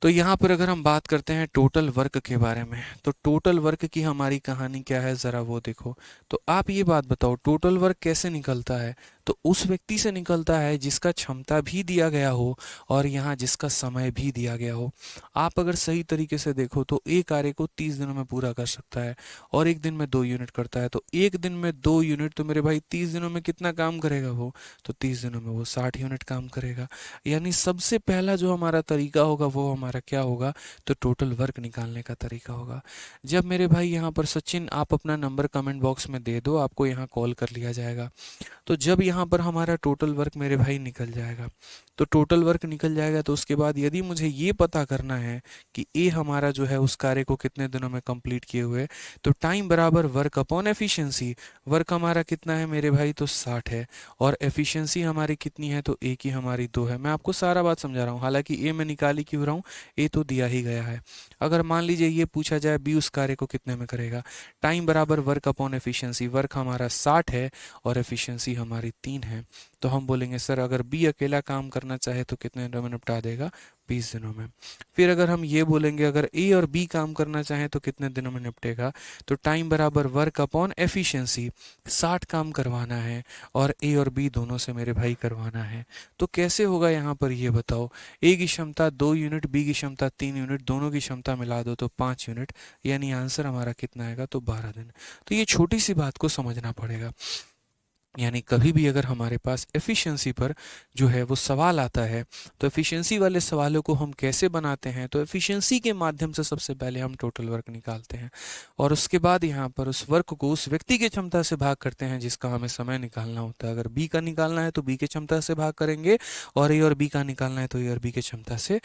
तो यहाँ पर अगर हम बात करते हैं टोटल वर्क के बारे में, तो टोटल वर्क की हमारी कहानी क्या है, ज़रा वो देखो। तो आप ये बात बताओ, टोटल वर्क कैसे निकलता है, तो उस व्यक्ति से निकलता है जिसका क्षमता भी दिया गया हो और यहाँ जिसका समय भी दिया गया हो। आप अगर सही तरीके से देखो तो एक कार्य को 30 दिनों में पूरा कर सकता है और एक दिन में 2 यूनिट करता है, तो एक दिन में 2 यूनिट, तो मेरे भाई 30 दिनों में कितना काम करेगा वो, तो 30 दिनों में वो 60 यूनिट काम करेगा। यानी सबसे पहला जो हमारा तरीका होगा वो हमारा क्या होगा, तो टोटल वर्क निकालने का तरीका होगा। जब मेरे भाई यहाँ पर सचिन आप अपना नंबर कमेंट बॉक्स में दे दो, आपको यहाँ कॉल कर लिया जाएगा। तो जब यहाँ पर हमारा टोटल वर्क मेरे भाई निकल जाएगा, तो टोटल वर्क निकल जाएगा, तो उसके बाद यदि मुझे ये पता करना है कि ए हमारा जो है उस कार्य को कितने दिनों में कंप्लीट किए हुए, तो टाइम बराबर वर्क अपॉन एफिशिएंसी। वर्क हमारा कितना है मेरे भाई, तो 60 है, और एफिशिएंसी हमारी कितनी है, तो ए की हमारी 2 है। मैं आपको सारा बात समझा रहा हूँ, हालांकि ए में निकाली क्यों रहा हूँ, ए तो दिया ही गया है। अगर मान लीजिए ये पूछा जाए बी उस कार्य को कितने में करेगा, टाइम बराबर वर्क अपॉन एफिशिएंसी, वर्क हमारा 60 है और एफिशिएंसी हमारी 3 है, तो हम बोलेंगे सर अगर बी अकेला काम करना चाहे तो कितने दिनों में निपटा देगा, 20 दिनों में। फिर अगर हम ये बोलेंगे अगर ए और बी काम करना चाहे तो कितने दिनों में निपटेगा, तो टाइम बराबर वर्क अपॉन एफिशिएंसी, 60 काम करवाना है और ए और बी दोनों से मेरे भाई करवाना है। तो कैसे होगा यहाँ पर ये बताओ, ए की क्षमता 2 यूनिट, बी की क्षमता 3 यूनिट, दोनों की क्षमता मिला दो तो 5 यूनिट, यानी आंसर हमारा कितना आएगा, तो 12 दिन। तो ये छोटी सी बात को समझना पड़ेगा। यानी कभी भी अगर हमारे पास एफिशिएंसी पर जो है वो सवाल आता है, तो एफिशिएंसी वाले सवालों को हम कैसे बनाते हैं, तो एफिशिएंसी के माध्यम से सबसे पहले हम टोटल वर्क निकालते हैं और उसके बाद यहाँ पर उस वर्क को उस व्यक्ति की क्षमता से भाग करते हैं जिसका हमें समय निकालना होता है। अगर बी का निकालना है तो बी की क्षमता से भाग करेंगे और ए और बी का निकालना है तो ए और बी की क्षमता से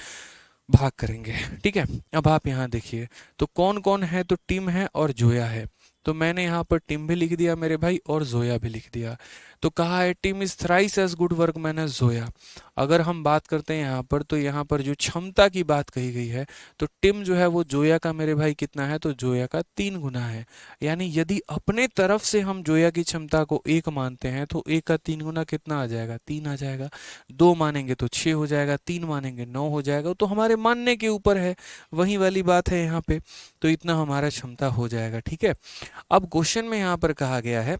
भाग करेंगे। ठीक है, अब आप यहाँ देखिए तो कौन कौन है, तो टिम है और जोया है। तो मैंने यहाँ पर टिम भी लिख दिया मेरे भाई और जोया भी लिख दिया। तो कहा है Tim is thrice as good workman as Zoya. अगर हम बात करते हैं यहाँ पर, तो यहाँ पर जो क्षमता की बात कही गई है, तो टिम जो है वो जोया का मेरे भाई कितना है, तो जोया का 3 गुना है। यानी यदि अपने तरफ से हम जोया की क्षमता को 1 मानते हैं तो 1 का 3 गुना कितना आ जाएगा, 3 आ जाएगा। 2 मानेंगे तो 6 हो जाएगा, 3 मानेंगे 9 हो जाएगा। तो हमारे मानने के ऊपर है, वही वाली बात है यहाँ पे। तो इतना हमारा क्षमता हो जाएगा। ठीक है, अब क्वेश्चन में यहाँ पर कहा गया है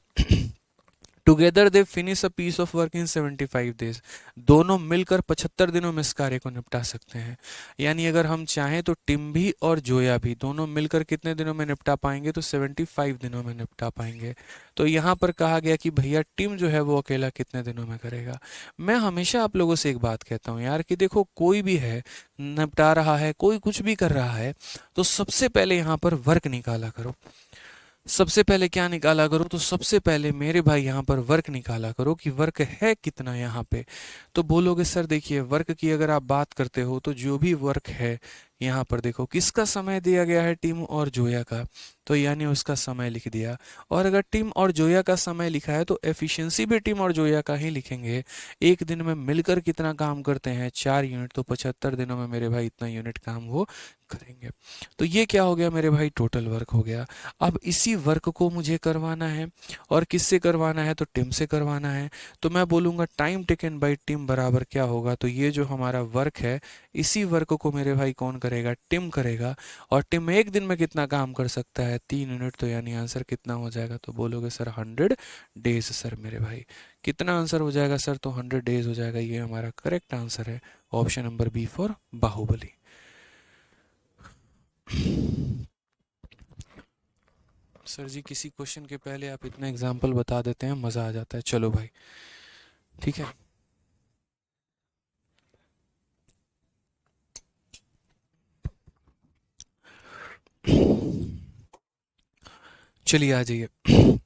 together they finish a piece of work in 75 days. दोनों मिलकर 75 दिनों में इस कार्य को निपटा सकते हैं। यानी अगर हम चाहें तो टिम भी और जोया भी दोनों मिलकर कितने दिनों में निपटा पाएंगे, तो 75 दिनों में निपटा पाएंगे। तो यहाँ पर कहा गया कि भैया टिम जो है वो अकेला कितने दिनों में करेगा। मैं हमेशा आप लोगों से एक बात कहता हूँ यार कि देखो कोई भी है निपटा रहा है, कोई कुछ भी कर रहा है, तो सबसे पहले यहाँ पर वर्क निकाला करो। सबसे पहले क्या निकाला करो, तो सबसे पहले मेरे भाई यहाँ पर वर्क निकाला करो कि वर्क है कितना यहाँ पे। तो बोलोगे सर देखिए वर्क की अगर आप बात करते हो तो जो भी वर्क है यहाँ पर देखो किसका समय दिया गया है, टिम और जोया का, तो यानी उसका समय लिख दिया। और अगर टिम और जोया का समय लिखा है तो एफिशिएंसी भी टिम और जोया का ही लिखेंगे। एक दिन में मिलकर कितना काम करते हैं, 4 यूनिट, तो 75 दिनों में मेरे भाई इतना यूनिट काम वो करेंगे। तो ये क्या हो गया मेरे भाई, टोटल वर्क हो गया। अब इसी वर्क को मुझे करवाना है और किससे करवाना है, तो टिम से करवाना है। तो मैं बोलूँगा टाइम टेकन बाई टिम बराबर क्या होगा, तो ये जो हमारा वर्क है इसी वर्क को मेरे भाई कौन करेगा, टिम करेगा। और टिम एक दिन में कितना काम कर सकता है, 3 यूनिट, तो यानी आंसर कितना हो जाएगा, तो बोलोगे सर 100 डेज। सर मेरे भाई कितना आंसर हो जाएगा सर, तो 100 डेज हो जाएगा। ये हमारा करेक्ट आंसर है, option number B for Baahubali. Sir ji किसी क्वेश्चन के पहले आप इतना एग्जाम्पल बता देते हैं, मज़ा आ जाता है। चलो भाई ठीक है, चलिए आ जाइए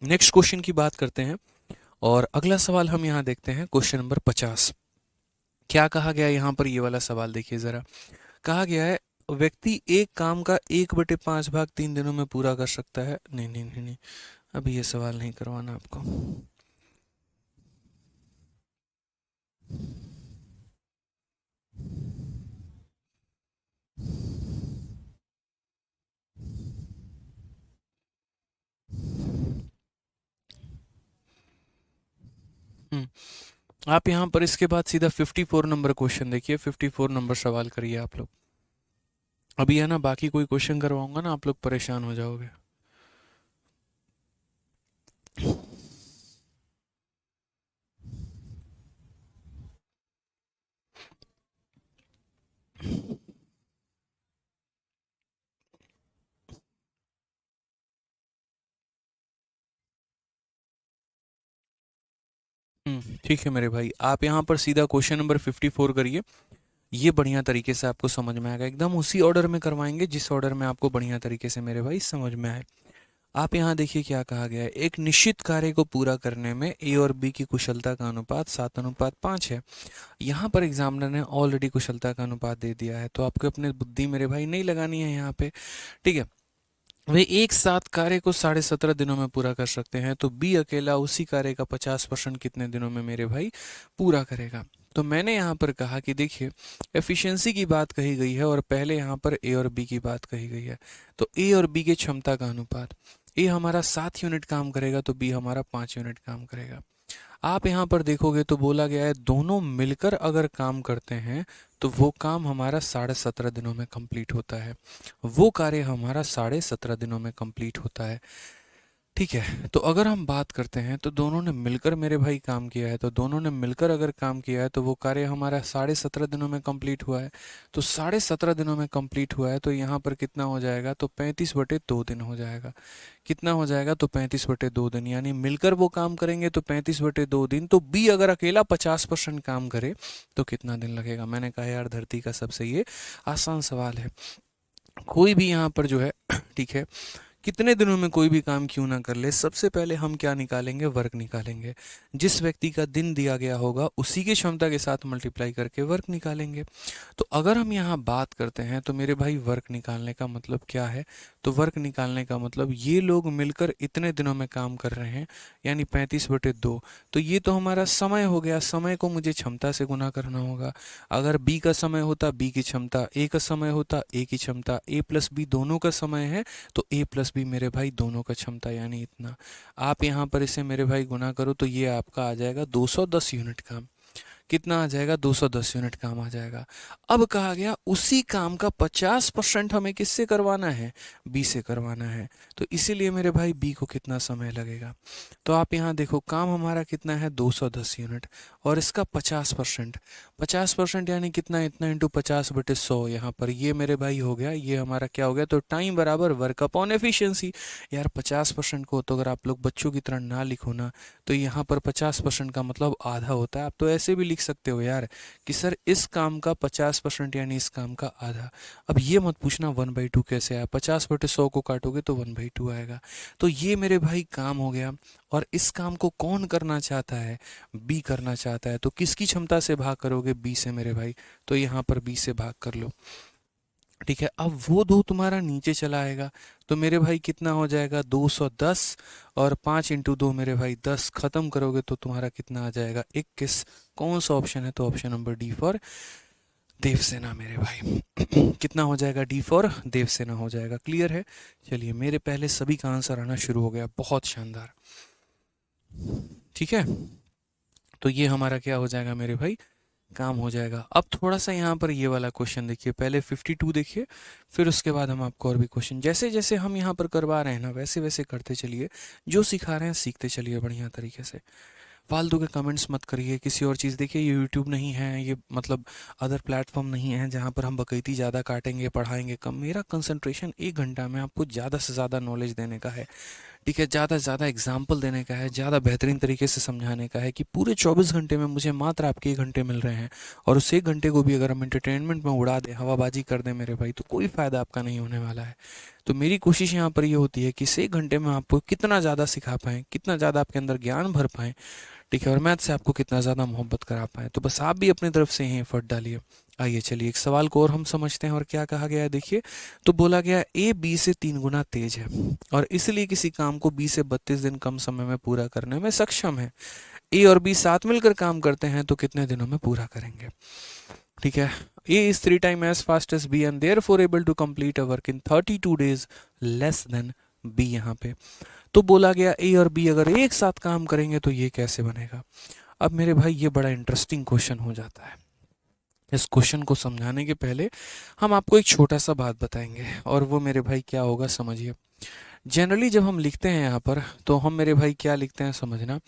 नेक्स्ट क्वेश्चन की बात करते हैं। और अगला सवाल हम यहाँ देखते हैं क्वेश्चन नंबर 50। क्या कहा गया यहाँ पर, ये वाला सवाल देखिए ज़रा। कहा गया है व्यक्ति एक काम का 1/5 भाग 3 दिनों में पूरा कर सकता है। नहीं नहीं नहीं नहीं, अभी ये सवाल नहीं करवाना आपको। हम्म, आप यहाँ पर इसके बाद सीधा 54 नंबर क्वेश्चन देखिए, 54 नंबर सवाल करिए आप लोग। अभी है ना, बाकी कोई क्वेश्चन करवाऊंगा ना आप लोग परेशान हो जाओगे। ठीक है मेरे भाई, आप यहाँ पर सीधा क्वेश्चन नंबर 54 करिए। ये बढ़िया तरीके से आपको समझ में आएगा, एकदम उसी ऑर्डर में करवाएंगे जिस ऑर्डर में आपको बढ़िया तरीके से मेरे भाई समझ में आए। आप यहाँ देखिए क्या कहा गया है, एक निश्चित कार्य को पूरा करने में ए और बी की कुशलता का अनुपात 7:5 है। यहाँ पर एग्जामिनर ने ऑलरेडी कुशलता का अनुपात दे दिया है, तो आपको अपनी बुद्धि मेरे भाई नहीं लगानी है यहाँ पे। ठीक है, वे एक साथ कार्य को 17.5 दिनों में पूरा कर सकते हैं, तो बी अकेला उसी कार्य का 50% कितने दिनों में मेरे भाई पूरा करेगा। तो मैंने यहाँ पर कहा कि देखिए, एफिशिएंसी की बात कही गई है और पहले यहाँ पर ए और बी की बात कही गई है। तो ए और बी के क्षमता का अनुपात, ए हमारा 7 यूनिट काम करेगा तो बी हमारा 5 यूनिट काम करेगा। आप यहाँ पर देखोगे तो बोला गया है दोनों मिलकर अगर काम करते हैं तो वो काम हमारा 17.5 दिनों में कंप्लीट होता है, वो कार्य हमारा 17.5 दिनों में कंप्लीट होता है। ठीक है, तो अगर हम बात करते हैं तो दोनों ने मिलकर मेरे भाई काम किया है, तो दोनों ने मिलकर अगर काम किया है तो वो कार्य हमारा 17.5 दिनों में कंप्लीट हुआ है। तो 17.5 दिनों में कंप्लीट हुआ है, तो यहाँ पर कितना हो जाएगा, तो 35/2 दिन हो जाएगा। कितना हो जाएगा, तो 35/2 दिन, यानी मिलकर वो काम करेंगे तो 35/2 दिन। तो बी अगर अकेला 50% काम करे तो कितना दिन लगेगा। मैंने कहा यार धरती का सबसे ये आसान सवाल है, कोई भी यहाँ पर जो है ठीक है, कितने दिनों में कोई भी काम क्यों ना कर ले, सबसे पहले हम क्या निकालेंगे, वर्क निकालेंगे। जिस व्यक्ति का दिन दिया गया होगा उसी की क्षमता के साथ मल्टीप्लाई करके वर्क निकालेंगे। तो अगर हम यहाँ बात करते हैं तो मेरे भाई वर्क निकालने का मतलब क्या है, तो वर्क निकालने का मतलब ये लोग मिलकर इतने दिनों में काम कर रहे हैं, यानी 35/2। तो ये तो हमारा समय हो गया, समय को मुझे क्षमता से गुना करना होगा। अगर बी का समय होता बी की क्षमता, ए का समय होता ए की क्षमता, ए प्लस बी दोनों का समय है तो ए प्लस बी मेरे भाई दोनों का क्षमता, यानी इतना। आप यहाँ पर इसे मेरे भाई गुना करो तो ये आपका आ जाएगा 210 यूनिट काम। कितना आ जाएगा, 210 यूनिट काम आ जाएगा। अब कहा गया उसी काम का 50% हमें किससे करवाना है, बी से करवाना है। तो इसीलिए मेरे भाई बी को कितना समय लगेगा, तो आप यहाँ देखो काम हमारा कितना है 210 यूनिट, और इसका 50%, 50% यानी कितना, इतना इंटू 50/100। यहाँ पर ये मेरे भाई हो गया, ये हमारा क्या हो गया, तो टाइम बराबर वर्क अपॉन एफिशिएंसी। यार 50% को तो अगर आप लोग बच्चों की तरह ना लिखो ना, तो यहाँ पर 50% का मतलब आधा होता है। आप तो ऐसे भी लिख सकते हो यार कि सर इस काम का 50% यानी इस काम का आधा। अब ये मत पूछना 1/2 कैसे आया, 50/100 को काटोगे तो 1/2 आएगा। तो ये मेरे भाई काम हो गया, और इस काम को कौन करना चाहता है, बी करना चाहता है। तो किसकी क्षमता से भाग करोगे, बी से मेरे भाई, तो यहाँ पर बी से भाग कर लो। ठीक है, अब वो दो तुम्हारा नीचे चला आएगा, तो मेरे भाई कितना हो जाएगा 210, और 5 × 2 मेरे भाई 10, खत्म करोगे तो तुम्हारा कितना आ जाएगा 21। कौन सा ऑप्शन है, तो option number D for Devsena मेरे भाई। कितना हो जाएगा, डी फॉर देवसेना हो जाएगा। क्लियर है, चलिए मेरे पहले सभी का आंसर आना शुरू हो गया, बहुत शानदार। ठीक है, तो ये हमारा क्या हो जाएगा मेरे भाई, काम हो जाएगा। अब थोड़ा सा यहाँ पर ये वाला क्वेश्चन देखिए, पहले 52 देखिए, फिर उसके बाद हम आपको और भी क्वेश्चन जैसे जैसे हम यहाँ पर करवा रहे हैं ना वैसे वैसे करते चलिए, जो सिखा रहे हैं सीखते चलिए बढ़िया तरीके से। फालतू के कमेंट्स मत करिए, किसी और चीज़ देखिए, ये यूट्यूब नहीं है, ये मतलब अदर प्लेटफॉर्म नहीं है जहाँ पर हम बकैती ज़्यादा काटेंगे पढ़ाएंगे कम। मेरा कंसंट्रेशन 1 घंटा में आपको ज़्यादा से ज़्यादा नॉलेज देने का है। ठीक है, ज़्यादा से ज़्यादा एग्जाम्पल देने का है, ज़्यादा बेहतरीन तरीके से समझाने का है, कि पूरे 24 घंटे में मुझे मात्र आपके 1 घंटे मिल रहे हैं, और उस 1 घंटे को भी अगर हम एंटरटेनमेंट में उड़ा दें, हवाबाजी कर दें मेरे भाई, तो कोई फ़ायदा आपका नहीं होने वाला है। तो मेरी कोशिश यहाँ पर ये होती है कि इस 1 घंटे में आपको कितना ज़्यादा सिखा पाएँ, कितना ज़्यादा आपके अंदर ज्ञान भर पाएँ। ठीक है, और मैथ से आपको कितना ज़्यादा मोहब्बत करा पाए, तो बस आप भी अपनी तरफ से यही एफर्ट डालिए। आइए चलिए एक सवाल को और हम समझते हैं, और क्या कहा गया है देखिए। तो बोला गया ए बी से 3 गुना तेज है और इसलिए किसी काम को बी से 32 दिन कम समय में पूरा करने में सक्षम है। ए और बी साथ मिलकर काम करते हैं तो कितने दिनों में पूरा करेंगे। ठीक है, A is 3 times as fast as B and therefore able to complete a work in 32 days less than B. यहाँ पे तो बोला गया ए और बी अगर एक साथ काम करेंगे तो ये कैसे बनेगा। अब मेरे भाई ये बड़ा इंटरेस्टिंग क्वेश्चन हो जाता है। इस क्वेश्चन को समझाने के पहले हम आपको एक छोटा सा बात बताएंगे, और वो मेरे भाई क्या होगा समझिए। जनरली जब हम लिखते हैं यहाँ पर, तो हम मेरे भाई क्या लिखते हैं समझना।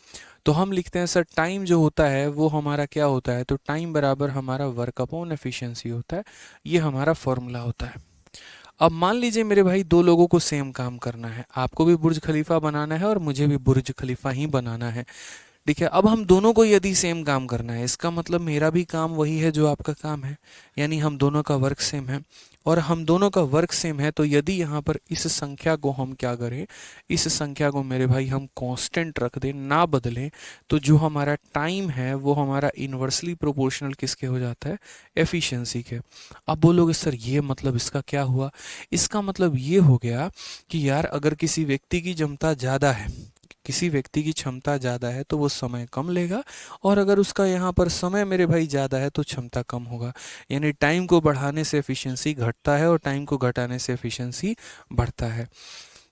तो हम लिखते हैं सर टाइम जो होता है वो हमारा क्या होता है, तो टाइम बराबर हमारा वर्क अपॉन एफिशिएंसी होता है। ये हमारा फॉर्मूला होता है। अब मान लीजिए मेरे भाई दो लोगों को सेम काम करना है, आपको भी बुर्ज खलीफा बनाना है और मुझे भी बुर्ज खलीफा ही बनाना है। ठीक है, अब हम दोनों को यदि सेम काम करना है, इसका मतलब मेरा भी काम वही है जो आपका काम है, यानी हम दोनों का वर्क सेम है। और हम दोनों का वर्क सेम है तो यदि यहाँ पर इस संख्या को हम क्या करें, इस संख्या को मेरे भाई हम कांस्टेंट रख दें, ना बदलें, तो जो हमारा टाइम है वो हमारा इन्वर्सली प्रोपोर्शनल किसके हो जाता है, एफिशिएंसी के। अब बोलोगे सर ये मतलब इसका क्या हुआ। इसका मतलब ये हो गया कि यार अगर किसी व्यक्ति की क्षमता ज़्यादा है, किसी व्यक्ति की क्षमता ज़्यादा है तो वो समय कम लेगा, और अगर उसका यहाँ पर समय मेरे भाई ज़्यादा है तो क्षमता कम होगा। यानी टाइम को बढ़ाने से एफिशिएंसी घटता है और टाइम को घटाने से एफिशिएंसी बढ़ता है।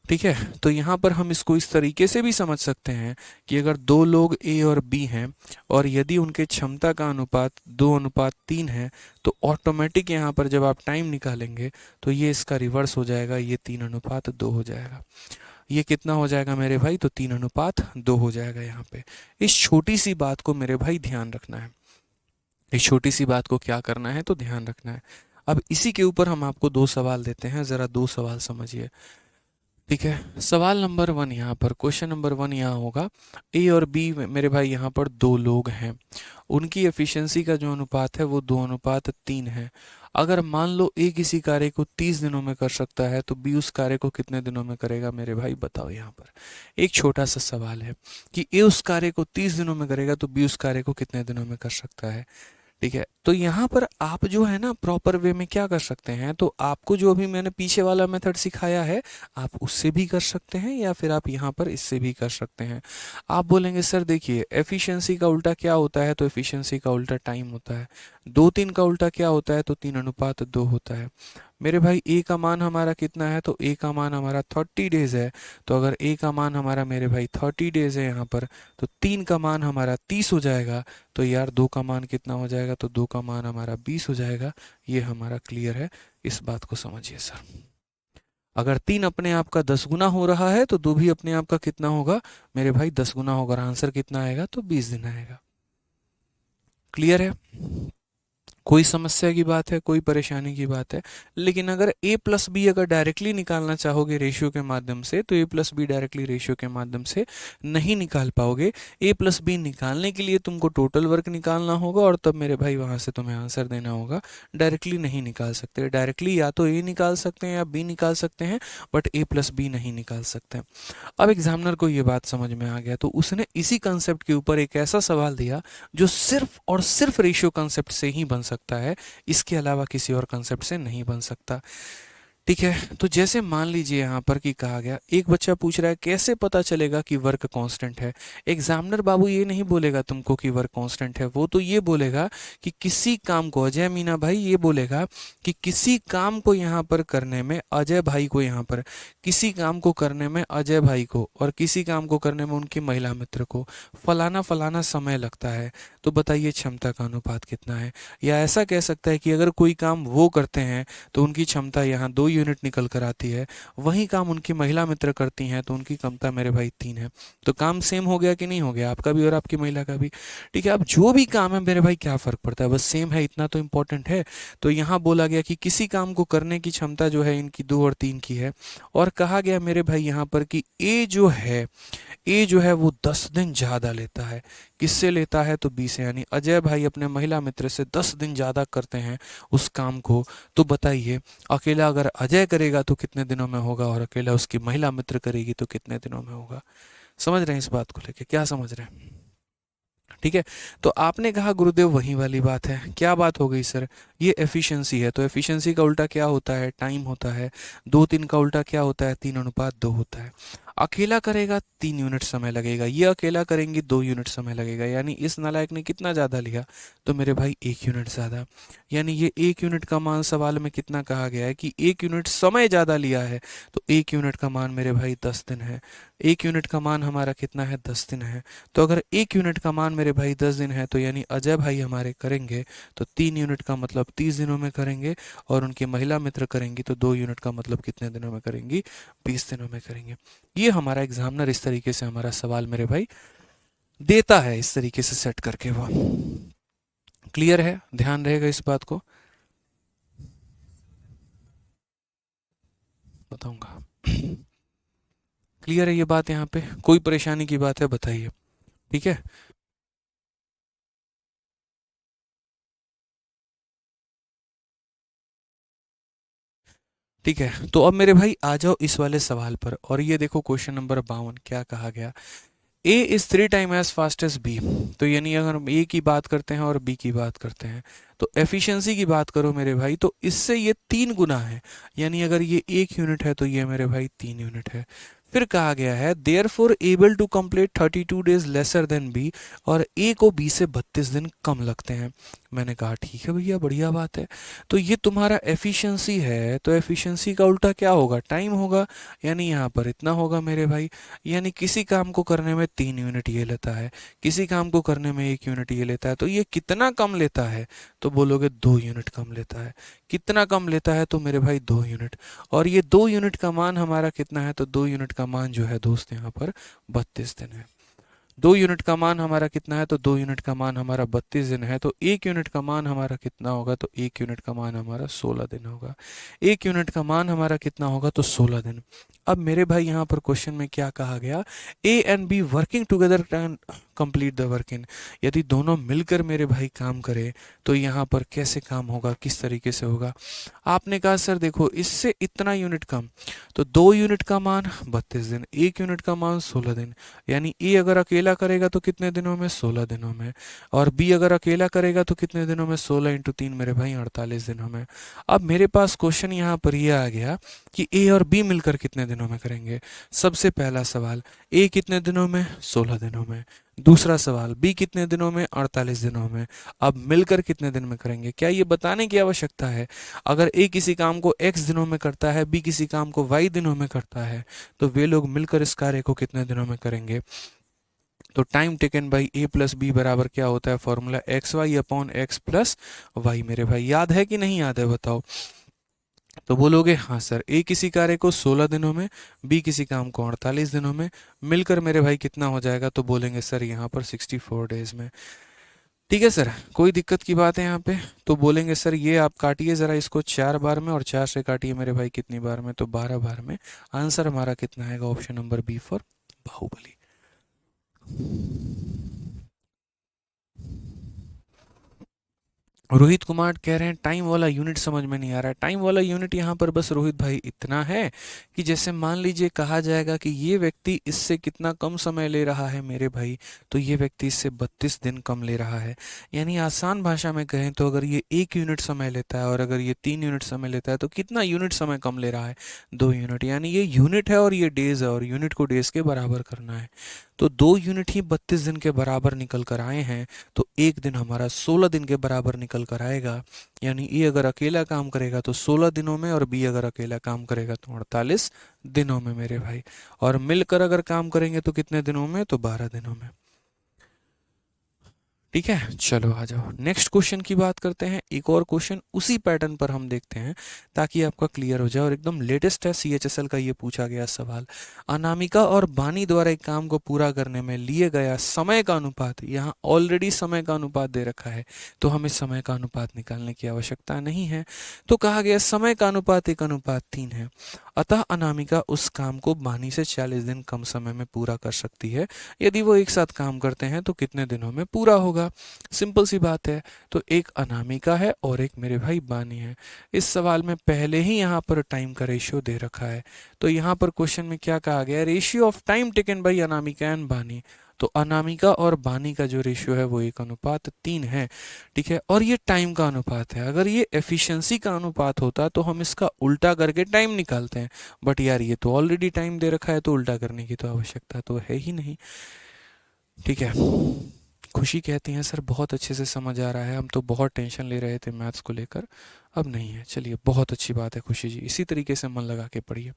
ठीक है, तो यहाँ पर हम इसको इस तरीके से भी समझ सकते हैं कि अगर दो लोग ए और बी हैं और यदि उनके क्षमता का अनुपात 2:3 है, तो ऑटोमेटिक यहाँ पर जब आप टाइम निकालेंगे तो ये इसका रिवर्स हो जाएगा, ये 3:2 हो जाएगा। ये कितना हो जाएगा मेरे भाई, तो 3:2 हो जाएगा यहाँ पे। इस छोटी सी बात को मेरे भाई ध्यान रखना है। इस छोटी सी बात को क्या करना है, तो ध्यान रखना है। अब इसी के ऊपर हम आपको 2 सवाल देते हैं, ज़रा 2 सवाल समझिए। ठीक है, सवाल नंबर 1 यहाँ पर, क्वेश्चन नंबर 1 यहाँ होगा, ए और बी मेरे भाई यहाँ पर दो लोग हैं, उनकी एफिशिएंसी का जो अनुपात है वो 2:3 है। अगर मान लो ए किसी कार्य को 30 दिनों में कर सकता है तो बी उस कार्य को कितने दिनों में करेगा मेरे भाई, बताओ। यहाँ पर एक छोटा सा सवाल है कि ए उस कार्य को 30 दिनों में करेगा तो बी उस कार्य को कितने दिनों में कर सकता है। ठीक है, तो यहाँ पर आप जो है ना प्रॉपर वे में क्या कर सकते हैं, तो आपको जो अभी मैंने पीछे वाला मेथड सिखाया है आप उससे भी कर सकते हैं, या फिर आप यहाँ पर इससे भी कर सकते हैं। आप बोलेंगे सर देखिए एफिशिएंसी का उल्टा क्या होता है, तो एफिशिएंसी का उल्टा टाइम होता है। 2:3 का उल्टा क्या होता है, तो 3:2 होता है। मेरे भाई ए का मान हमारा कितना है, तो ए का मान हमारा 30 डेज है। तो अगर ए का मान हमारा मेरे भाई 30 डेज है यहाँ पर, तो 3 का मान हमारा 30 हो जाएगा। तो यार 2 का मान कितना हो जाएगा, तो 2 का मान हमारा 20 हो जाएगा। ये हमारा क्लियर है, इस बात को समझिए सर। अगर 3 अपने आप का 10 गुना हो रहा है तो 2 भी अपने आप का कितना होगा मेरे भाई, 10 गुना होगा। आंसर कितना आएगा, तो 20 दिन आएगा। क्लियर है, कोई समस्या की बात है, कोई परेशानी की बात है। लेकिन अगर a प्लस बी अगर डायरेक्टली निकालना चाहोगे रेशियो के माध्यम से, तो a plus be directly ratio के माध्यम से नहीं निकाल पाओगे। a प्लस बी निकालने के लिए तुमको टोटल वर्क निकालना होगा, और तब मेरे भाई वहाँ से तुम्हें आंसर देना होगा। डायरेक्टली नहीं निकाल सकते, डायरेक्टली या तो a निकाल सकते हैं या b निकाल सकते हैं, बट a प्लस बी नहीं निकाल सकते। अब एग्जामिनर को ये बात समझ में आ गया, तो उसने इसी कंसेप्ट के ऊपर एक ऐसा सवाल दिया जो सिर्फ और सिर्फ रेशियो कंसेप्ट से ही बन सकता है, इसके अलावा किसी और कंसेप्ट से नहीं बन सकता। ठीक है, तो जैसे मान लीजिए यहाँ पर कि कहा गया, एक बच्चा पूछ रहा है कैसे पता चलेगा कि वर्क कांस्टेंट है। एग्जामिनर बाबू ये नहीं बोलेगा तुमको कि वर्क कांस्टेंट है, वो तो ये बोलेगा कि किसी काम को, अजय मीना भाई ये बोलेगा कि किसी काम को यहाँ पर करने में अजय भाई को, यहाँ पर किसी काम को करने में अजय भाई को और किसी काम को करने में उनकी महिला मित्र को फलाना फलाना समय लगता है। तो बताइए क्षमता का अनुपात कितना है। या ऐसा कह सकता है कि अगर कोई काम वो करते हैं तो उनकी क्षमता यहाँ 2 यूनिट निकल कर आती है, वही काम उनकी महिला मित्र करती हैं तो उनकी क्षमता मेरे भाई 3 है। तो काम सेम हो गया कि नहीं हो गया, आपका भी और आपकी महिला का भी। ठीक है, अब जो भी काम है मेरे भाई क्या फर्क पड़ता है, बस सेम है, इतना तो इंपॉर्टेंट है। तो यहाँ बोला गया कि किसी काम को करने की क्षमता जो है इनकी 2 और 3 की है, और कहा गया मेरे भाई यहाँ पर कि ए जो है वो 10 दिन ज़्यादा लेता है। किससे लेता है, तो बी से, यानी अजय भाई अपने महिला मित्र से 10 दिन ज़्यादा करते हैं उस काम को। तो बताइए अकेला अगर अजय करेगा तो कितने दिनों में होगा, और अकेला उसकी महिला मित्र करेगी तो कितने दिनों में होगा। समझ रहे हैं इस बात को लेके, क्या समझ रहे हैं। ठीक है। तो आपने कहा गुरुदेव वही वाली बात है, क्या बात हो गई सर? ये एफिशिएंसी है, तो एफिशिएंसी का उल्टा क्या होता है? टाइम होता है। 2-3 का उल्टा क्या होता है? 3:2 होता है। अकेला करेगा 3 यूनिट समय लगेगा, ये अकेला करेंगे 2 यूनिट समय लगेगा, यानी इस नालायक ने कितना ज़्यादा लिया? तो मेरे भाई 1 यूनिट ज़्यादा। यानी ये 1 यूनिट का मान सवाल में कितना कहा गया है कि 1 यूनिट समय ज़्यादा लिया है, तो 1 यूनिट का मान मेरे भाई 10 दिन है। 1 यूनिट का मान हमारा कितना है? 10 दिन है। तो अगर 1 यूनिट का मान मेरे भाई 10 दिन है, तो यानी अजय भाई हमारे करेंगे तो 3 यूनिट का मतलब 30 दिनों में करेंगे, और उनके महिला मित्र करेंगी तो 2 यूनिट का मतलब कितने दिनों में करेंगी? 20 दिनों में करेंगे। ये हमारा एग्जामिनर इस तरीके से हमारा सवाल मेरे भाई देता है, इस तरीके से सेट करके। वो क्लियर है? ध्यान रहेगा इस बात को, बताऊंगा। क्लियर है ये बात? यहाँ पे कोई परेशानी की बात है बताइए। ठीक है। ठीक है, तो अब मेरे भाई आ जाओ इस वाले सवाल पर, और ये देखो क्वेश्चन नंबर 52 क्या कहा गया। A is 3 time as fast as B. तो यानी अगर हम ए की बात करते हैं और बी की बात करते हैं, तो एफिशिएंसी की बात करो मेरे भाई, तो इससे ये 3 गुना है। यानी अगर ये 1 यूनिट है तो ये मेरे भाई 3 यूनिट है। फिर कहा गया है therefore able to complete 32 days lesser than B, और ए को बी से 32 दिन कम लगते हैं। मैंने कहा ठीक है भैया, बढ़िया बात है। तो ये तुम्हारा एफिशिएंसी है, तो एफिशिएंसी का उल्टा क्या होगा? टाइम होगा। यानी यहाँ पर इतना होगा मेरे भाई। यानी किसी काम को करने में 3 यूनिट ये लेता है, किसी काम को करने में 1 यूनिट ये लेता है, तो ये कितना कम लेता है? तो बोलोगे 2 यूनिट कम लेता है। कितना कम लेता है? तो मेरे भाई 2 यूनिट। और ये 2 यूनिट का मान हमारा कितना है? तो 2 यूनिट का मान जो है दोस्त यहाँ पर 32 दिन है। 2 यूनिट का मान हमारा कितना है? तो 2 यूनिट का मान हमारा 32 दिन है। तो 1 यूनिट का मान हमारा कितना होगा? तो 1 यूनिट का मान हमारा 16 दिन होगा। 1 यूनिट का मान हमारा कितना होगा? तो 16 दिन। अब मेरे भाई यहाँ पर क्वेश्चन में क्या कहा गया? ए and be working together can complete the work इन। यदि दोनों मिलकर मेरे भाई काम करें तो यहाँ पर कैसे काम होगा, किस तरीके से होगा? आपने कहा सर देखो इससे इतना यूनिट कम, तो 2 यूनिट का मान 32 दिन, 1 यूनिट का मान 16 दिन। यानी ए अगर अकेला करेगा तो कितने दिनों में? 16 दिनों में। और बी अगर अकेला करेगा तो कितने दिनों में? 16 × 3 मेरे भाई 48 दिनों में। अब मेरे पास क्वेश्चन यहाँ पर यह आ गया कि ए और बी मिलकर कितने दिनों में करेंगे। सबसे पहला सवाल, ए कितने दिनों में? 16 दिनों में। दूसरा सवाल, बी कितने दिनों में? 48 दिनों में। अब मिलकर कितने दिन में करेंगे? क्या ये बताने की आवश्यकता है? अगर ए किसी काम को एक्स दिनों में करता है, बी किसी काम को वाई दिनों में करता है, तो वे लोग मिलकर इस कार्य को कितने दिनों में करेंगे? तो time taken by A plus B बराबर क्या होता है? Formula x y upon x plus y. मेरे भाई याद है कि नहीं याद है बताओ? तो बोलोगे हाँ सर। ए किसी कार्य को 16 दिनों में, बी किसी काम को 48 दिनों में, मिलकर मेरे भाई कितना हो जाएगा? तो बोलेंगे सर यहाँ पर 64 डेज में। ठीक है सर, कोई दिक्कत की बात है यहाँ पे? तो बोलेंगे सर ये आप काटिए ज़रा इसको 4 बार में, और 4 से काटिए मेरे भाई कितनी बार में? तो 12 बार में। आंसर हमारा कितना आएगा? Option number B for Baahubali. Rohit Kumar कह रहे हैं टाइम वाला यूनिट समझ में नहीं आ रहा है। टाइम वाला यूनिट यहाँ पर बस रोहित भाई इतना है कि जैसे मान लीजिए कहा जाएगा कि ये व्यक्ति इससे कितना कम समय ले रहा है मेरे भाई, तो ये व्यक्ति इससे 32 दिन कम ले रहा है। यानी आसान भाषा में कहें तो अगर ये 1 यूनिट समय लेता है और अगर ये 3 यूनिट समय लेता है, तो कितना यूनिट समय कम ले रहा है? 2 यूनिट। यानी ये यूनिट है और ये डेज है, और यूनिट को डेज के बराबर करना है। तो 2 यूनिट ही 32 दिन के बराबर निकल कर आए हैं, तो एक दिन हमारा 16 दिन के बराबर निकल कर आएगा। यानी ए अगर अकेला काम करेगा तो 16 दिनों में, और बी अगर अकेला काम करेगा तो 48 दिनों में मेरे भाई। और मिलकर अगर काम करेंगे तो कितने दिनों में? तो 12 दिनों में। ठीक है, चलो आ जाओ नेक्स्ट क्वेश्चन की बात करते हैं। एक और क्वेश्चन उसी पैटर्न पर हम देखते हैं ताकि आपका क्लियर हो जाए, और एकदम लेटेस्ट है सीएचएसएल का ये पूछा गया सवाल। अनामिका और बानी द्वारा एक काम को पूरा करने में लिए गया समय का अनुपात, यहाँ ऑलरेडी समय का अनुपात दे रखा है, तो हमें समय का अनुपात निकालने की आवश्यकता नहीं है। तो कहा गया समय का अनुपात 1:3 है, अतः अनामिका उस काम को बानी से 40 दिन कम समय में पूरा कर सकती है। यदि वो एक साथ काम करते हैं तो कितने दिनों में पूरा होगा? सिंपल सी बात है। तो एक अनामिका है और एक मेरे भाई बानी है। इस सवाल में पहले ही यहाँ पर टाइम का रेशियो दे रखा है। तो यहाँ पर क्वेश्चन में क्या कहा गया? Ratio of time taken by Anamika and बानी। तो अनामिका और बानी का जो रेशियो है वो 1:3 है, ठीक है। और ये टाइम का अनुपात है, अगर ये एफिशिएंसी का अनुपात होता तो हम इसका उल्टा करके टाइम निकालते हैं, बट यार ये तो ऑलरेडी टाइम दे रखा है तो उल्टा करने की तो आवश्यकता तो है ही नहीं, ठीक है। खुशी कहती हैं सर बहुत अच्छे से समझ आ रहा है, हम तो बहुत टेंशन ले रहे थे मैथ्स को लेकर, अब नहीं है। चलिए बहुत अच्छी बात है खुशी जी, इसी तरीके से मन लगा के पढ़िए।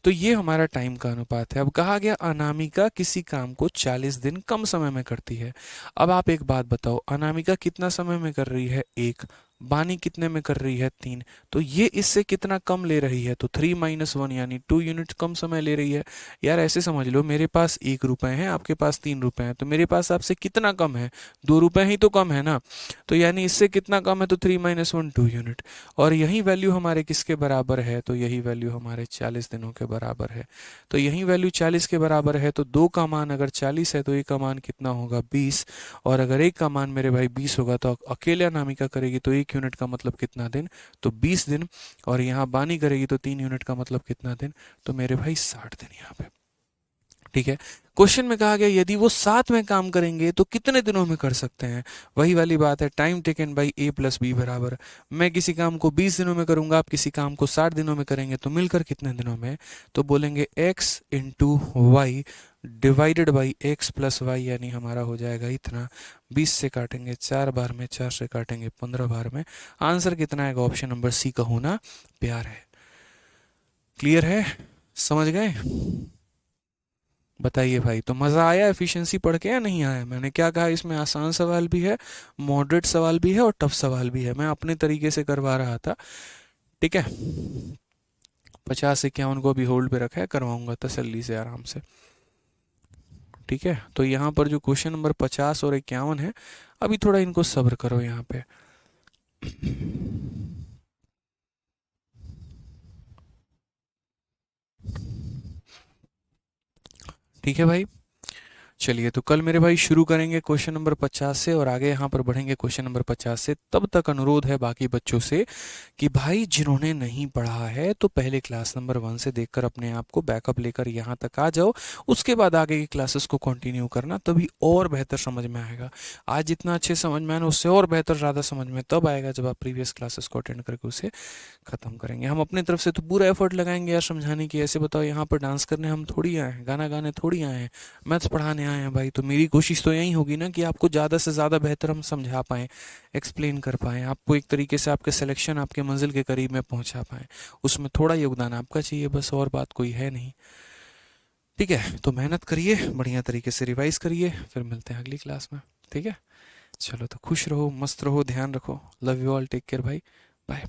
तो ये हमारा टाइम का अनुपात है। अब कहा गया अनामिका किसी काम को 40 दिन कम समय में करती है। अब आप एक बात बताओ, अनामिका कितना समय में कर रही है? 1। बानी कितने में कर रही है? 3। तो ये इससे कितना कम ले रही है? तो 3 - 1 यानी 2 यूनिट कम समय ले रही है। यार ऐसे समझ लो, मेरे पास 1 रुपए है, आपके पास 3 रुपए हैं, तो मेरे पास आपसे कितना कम है? 2 रुपए ही तो कम है ना। तो यानी इससे कितना कम है? तो 3 - 1 2 यूनिट। और यही वैल्यू हमारे किसके बराबर है? तो यही वैल्यू हमारे 40 दिनों के बराबर है। तो यही वैल्यू 40 के बराबर है, तो 2 का मान अगर 40 है तो एक का मान कितना होगा? 20। और अगर एक का मान मेरे भाई 20 होगा तो अकेले अनामिका करेगी तो 1 यूनिट का मतलब कितना दिन? तो 20 दिन। और यहाँ बानी करेगी तो 3 यूनिट का मतलब कितना दिन? तो मेरे भाई 60 दिन यहाँ पे, ठीक है। क्वेश्चन में कहा गया यदि वो साथ में काम करेंगे तो कितने दिनों में कर सकते हैं? वही वाली बात है, time taken by A plus B बराबर, मैं किसी काम को 20 दिनों में करूंगा, आप किसी काम को 60 दिनों में करेंगे, तो मिलकर कितने दिनों में? तो बोलेंगे x into y divided by x plus y, यानी हमारा हो जाएगा इतना। 20 से काटेंगे 4 बार में, 4 से काटेंगे 15 बार में, आंसर कितना आएगा? ऑप्शन नंबर सी का होना प्यार है। क्लियर है? समझ गए? बताइए भाई, तो मज़ा आया एफिशिएंसी पढ़ के या नहीं आया? मैंने क्या कहा, इसमें आसान सवाल भी है, मॉडरेट सवाल भी है और टफ सवाल भी है, मैं अपने तरीके से करवा रहा था, ठीक है। 50-51 को भी होल्ड पे रखा है, करवाऊंगा तसल्ली से आराम से, ठीक है। तो यहाँ पर जो क्वेश्चन नंबर 50 और 51 है, अभी थोड़ा इनको सब्र करो यहाँ पे। ठीक है भाई, चलिए तो कल मेरे भाई शुरू करेंगे क्वेश्चन नंबर 50 से और आगे यहाँ पर बढ़ेंगे क्वेश्चन नंबर 50 से। तब तक अनुरोध है बाकी बच्चों से कि भाई जिन्होंने नहीं पढ़ा है तो पहले क्लास नंबर 1 से देखकर अपने आप को बैकअप लेकर यहाँ तक आ जाओ, उसके बाद आगे की क्लासेस को कंटिन्यू करना, तभी और बेहतर समझ में आएगा। आज जितना अच्छे समझ में आना उससे और बेहतर ज़्यादा समझ में तब आएगा जब आप प्रीवियस क्लासेस को अटेंड करके उसे ख़त्म करेंगे। हम अपनी तरफ से तो पूरा एफर्ट लगाएंगे यार समझाने की। ऐसे बताओ, यहाँ पर डांस करने हम थोड़ी आए हैं, गाना गाने थोड़ी आए हैं, मैथ्स पढ़ाने आए हैं भाई। तो मेरी कोशिश तो यही होगी ना कि आपको ज़्यादा से ज़्यादा बेहतर हम समझा पाएँ, एक्सप्लेन कर पाएँ, आपको एक तरीके से आपके सिलेक्शन आपके मंजिल के करीब में पहुँचा पाएँ। उसमें थोड़ा योगदान आपका चाहिए बस, और बात कोई है नहीं, ठीक है। तो मेहनत करिए, बढ़िया तरीके से रिवाइज करिए, फिर मिलते हैं अगली क्लास में, ठीक है। चलो तो खुश रहो, मस्त रहो, ध्यान रखो, love you all, take care भाई, बाय।